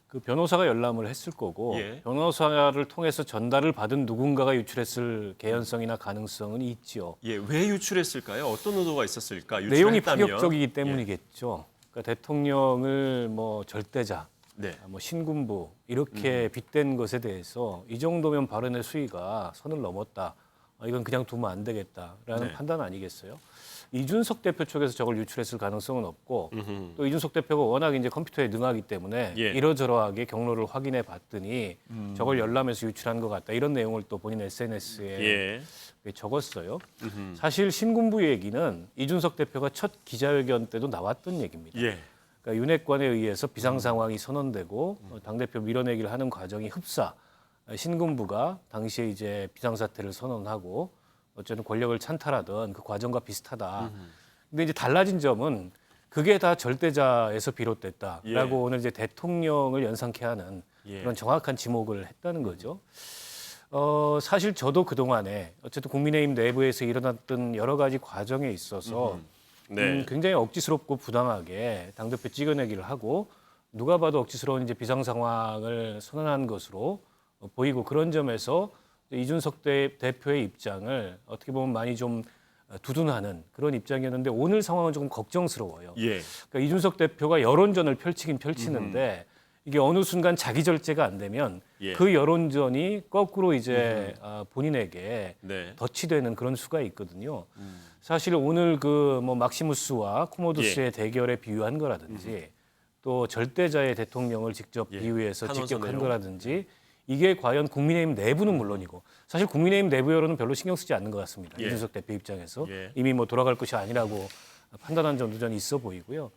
그 변호사가 열람을 했을 거고 변호사를 통해서 전달을 받은 누군가가 유출했을 개연성이나 가능성은 있지요. 왜 유출했을까요? 어떤 의도가 있었을까? 내용이 파격적이기 때문이겠죠. 그러니까 대통령을 뭐 절대자, 뭐 신군부 이렇게 빗댄 것에 대해서 이 정도면 발언의 수위가 선을 넘었다. 이건 그냥 두면 안 되겠다라는 판단 아니겠어요? 이준석 대표 쪽에서 저걸 유출했을 가능성은 없고 또 이준석 대표가 워낙 이제 컴퓨터에 능하기 때문에 이러저러하게 경로를 확인해 봤더니 저걸 열람해서 유출한 것 같다. 이런 내용을 또 본인 SNS에 적었어요. 사실 신군부 얘기는 이준석 대표가 첫 기자회견 때도 나왔던 얘기입니다. 그러니까 윤핵관에 의해서 비상 상황이 선언되고 당대표 밀어내기를 하는 과정이 흡사. 신군부가 당시에 이제 비상사태를 선언하고 어쨌든 권력을 찬탈하던 그 과정과 비슷하다. 근데 이제 달라진 점은 그게 다 절대자에서 비롯됐다라고 오늘 이제 대통령을 연상케 하는 그런 정확한 지목을 했다는 거죠. 사실 저도 그동안에 어쨌든 국민의힘 내부에서 일어났던 여러 가지 과정에 있어서 굉장히 억지스럽고 부당하게 당대표 찍어내기를 하고 누가 봐도 억지스러운 이제 비상 상황을 선언한 것으로 보이고 그런 점에서 이준석 대표의 입장을 어떻게 보면 많이 좀 두둔하는 그런 입장이었는데 오늘 상황은 조금 걱정스러워요. 예. 그러니까 이준석 대표가 여론전을 펼치긴 펼치는데 이게 어느 순간 자기 절제가 안 되면 예. 그 여론전이 거꾸로 이제 본인에게 네. 덫이 되는 그런 수가 있거든요. 사실 오늘 그 뭐 막시무스와 코모두스의 대결에 비유한 거라든지 또 절대자의 대통령을 직접 비유해서 탄원서 직격한 내용. 거라든지 이게 과연 국민의힘 내부는 물론이고 사실 국민의힘 내부 여론은 별로 신경 쓰지 않는 것 같습니다. 예. 이준석 대표 입장에서 예. 이미 뭐 돌아갈 것이 아니라고 판단한 점도 전 있어 보이고요.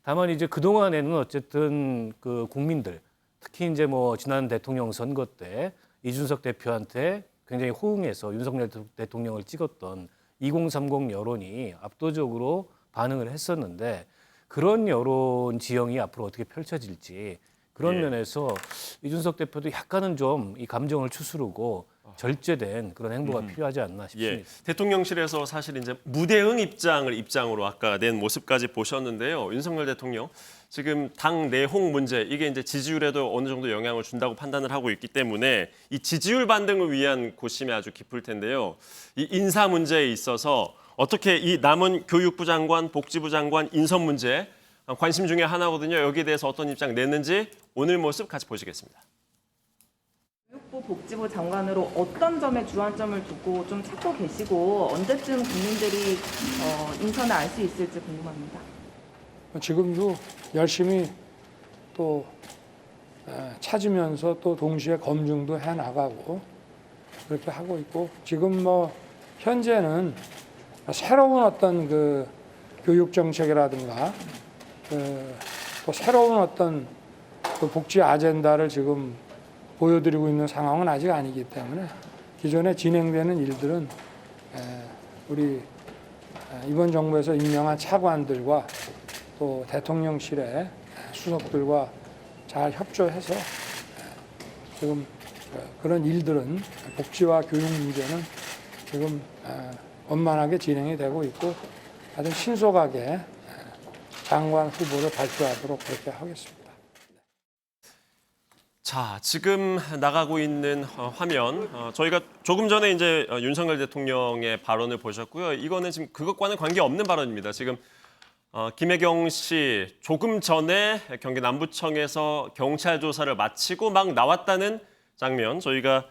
다만 이제 그 동안에는 어쨌든 그 국민들 특히 이제 뭐 지난 대통령 선거 때 이준석 대표한테 굉장히 호응해서 윤석열 대통령을 찍었던 2030 여론이 압도적으로 반응을 했었는데 그런 여론 지형이 앞으로 어떻게 펼쳐질지 그런 예. 면에서 이준석 대표도 약간은 좀 이 감정을 추스르고 절제된 그런 행보가 필요하지 않나 싶습니다. 예, 대통령실에서 사실 이제 무대응 입장으로 아까 낸 모습까지 보셨는데요. 윤석열 대통령 지금 당 내홍 문제 이게 이제 지지율에도 어느 정도 영향을 준다고 판단을 하고 있기 때문에 이 지지율 반등을 위한 고심이 아주 깊을 텐데요. 이 인사 문제에 있어서 어떻게 이 남은 교육부 장관, 복지부 장관 인선 문제 관심 중에 하나거든요. 여기에 대해서 어떤 입장 냈는지 오늘 모습 같이 보시겠습니다. 교육부 복지부 장관으로 어떤 점에 주안점을 두고 좀 찾고 계시고 언제쯤 국민들이 인선을 알 수 있을지 궁금합니다. 지금도 열심히 또 찾으면서 또 동시에 검증도 해 나가고 그렇게 하고 있고 지금 뭐 현재는 새로운 어떤 그 교육 정책이라든가 또 새로운 어떤 그 복지 아젠다를 지금 보여드리고 있는 상황은 아직 아니기 때문에 기존에 진행되는 일들은 우리 이번 정부에서 임명한 차관들과 또 대통령실의 수석들과 잘 협조해서 지금 그런 일들은 복지와 교육 문제는 지금 원만하게 진행이 되고 있고 아주 신속하게 장관 후보를 발표하도록 그렇게 하겠습니다. 자, 지금 나가고 있는 화면 저희가 조금 전에 이제 윤석열 대통령의 발언을 보셨고요. 이거는 지금 그것과는 관계없는 발언입니다. 지금 김혜경 씨 조금 전에 경기 남부청에서 경찰 조사를 마치고 막 나왔다는 장면 저희가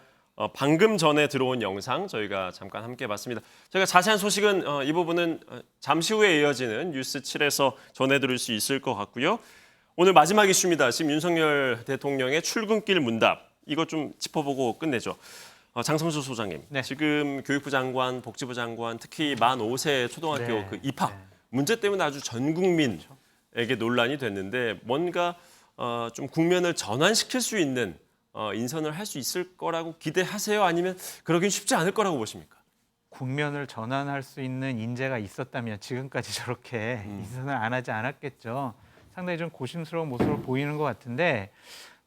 방금 전에 들어온 영상 저희가 잠깐 함께 봤습니다. 저희가 자세한 소식은 이 부분은 잠시 후에 이어지는 뉴스 7에서 전해드릴 수 있을 것 같고요. 오늘 마지막 이슈입니다. 지금 윤석열 대통령의 출근길 문답. 이거 좀 짚어보고 끝내죠. 장성수 소장님, 네. 지금 교육부 장관, 복지부 장관, 특히 만 5세 초등학교 네. 그 입학 문제 때문에 아주 전 국민에게 논란이 됐는데 뭔가 좀 국면을 전환시킬 수 있는 인선을 할 수 있을 거라고 기대하세요? 아니면 그러긴 쉽지 않을 거라고 보십니까? 국면을 전환할 수 있는 인재가 있었다면 지금까지 저렇게 인선을 안 하지 않았겠죠. 상당히 좀 고심스러운 모습을 보이는 것 같은데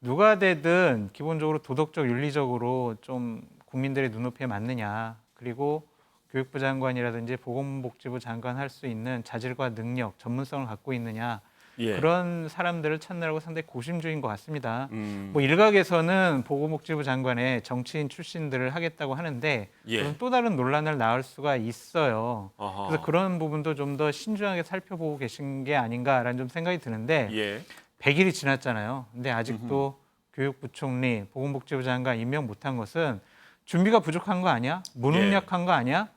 누가 되든 기본적으로 도덕적, 윤리적으로 좀 국민들의 눈높이에 맞느냐 그리고 교육부 장관이라든지 보건복지부 장관 할 수 있는 자질과 능력, 전문성을 갖고 있느냐 그런 사람들을 찾느라고 상당히 고심중인 것 같습니다. 뭐 일각에서는 보건복지부 장관에 정치인 출신들을 하겠다고 하는데 그런 또 다른 논란을 낳을 수가 있어요. 그래서 그런 부분도 좀 더 신중하게 살펴보고 계신 게 아닌가라는 좀 생각이 드는데 100일이 지났잖아요. 근데 아직도 교육부총리, 보건복지부 장관 임명 못한 것은 준비가 부족한 거 아니야? 무능력한 거 아니야?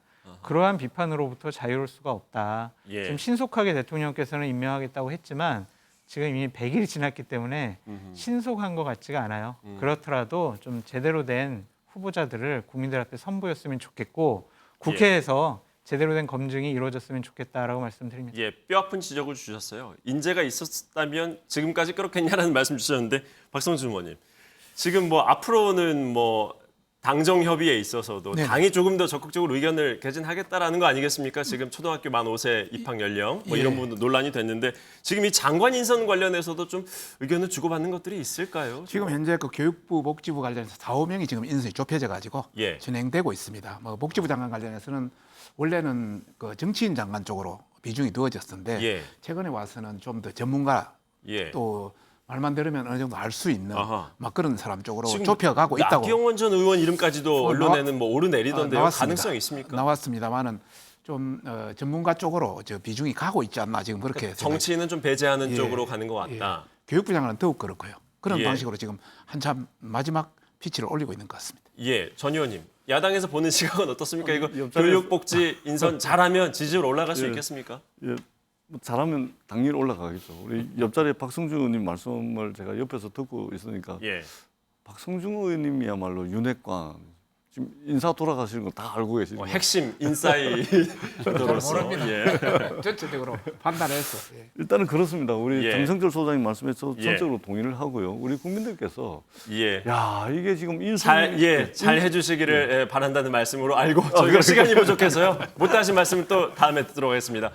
그러한 비판으로부터 자유로울 수가 없다. 지금 신속하게 대통령께서는 임명하겠다고 했지만 지금 이미 100일이 지났기 때문에 신속한 것 같지가 않아요. 그렇더라도 좀 제대로 된 후보자들을 국민들 앞에 선보였으면 좋겠고 국회에서 제대로 된 검증이 이루어졌으면 좋겠다라고 말씀드립니다. 예, 뼈아픈 지적을 주셨어요. 인재가 있었다면 지금까지 그렇겠냐라는 말씀 주셨는데 박성준 의원님, 지금 뭐 앞으로는 뭐 당정 협의에 있어서도 당이 조금 더 적극적으로 의견을 개진하겠다라는 거 아니겠습니까? 지금 초등학교 만 5세 입학 연령 뭐 이런 부분도 논란이 됐는데 지금 이 장관 인선 관련해서도 좀 의견을 주고받는 것들이 있을까요? 지금 현재 그 교육부, 복지부 관련해서 4, 5명이 지금 인선이 좁혀져 가지고 진행되고 있습니다. 뭐 복지부 장관 관련해서는 원래는 그 정치인 장관 쪽으로 비중이 두어졌었는데 최근에 와서는 좀 더 전문가 또 말만 들으면 어느 정도 알 수 있는 막 그런 사람 쪽으로 좁혀가고 있다고. 나경원 전 의원 이름까지도 언론에는 뭐 오르내리던데요. 가능성이 있습니까? 나왔습니다만은 좀 전문가 쪽으로 저 비중이 가고 있지 않나 지금 그렇게 정치인은 좀 배제하는 예, 쪽으로 가는 것 같다. 교육부 장관은 더욱 그렇고요. 그런 예. 방식으로 지금 한참 마지막 피치를 올리고 있는 것 같습니다. 예, 전 의원님. 야당에서 보는 시각은 어떻습니까? 이거 옆자리에서- 교육복지 인선 잘하면 지지율 올라갈 수 예. 있겠습니까? 예, 뭐 잘하면 당연히 올라가겠죠. 우리 옆자리에 박성중 의원님 말씀을 제가 옆에서 듣고 있으니까 예. 박성중 의원님이야말로 윤핵관 지금 인사 돌아가시는 거 다 알고 계시죠. 핵심 인사이드로서 예. 전체적으로 판단해서 일단은 그렇습니다. 우리 예. 장성철 소장님 말씀에서 예. 전적으로 동의를 하고요. 우리 국민들께서 예. 야 이게 지금 잘 해주시기를 예, 바란다는 말씀으로 알고 저희가 시간이 부족해서요. 못하신 말씀은 또 다음에 듣도록 하겠습니다.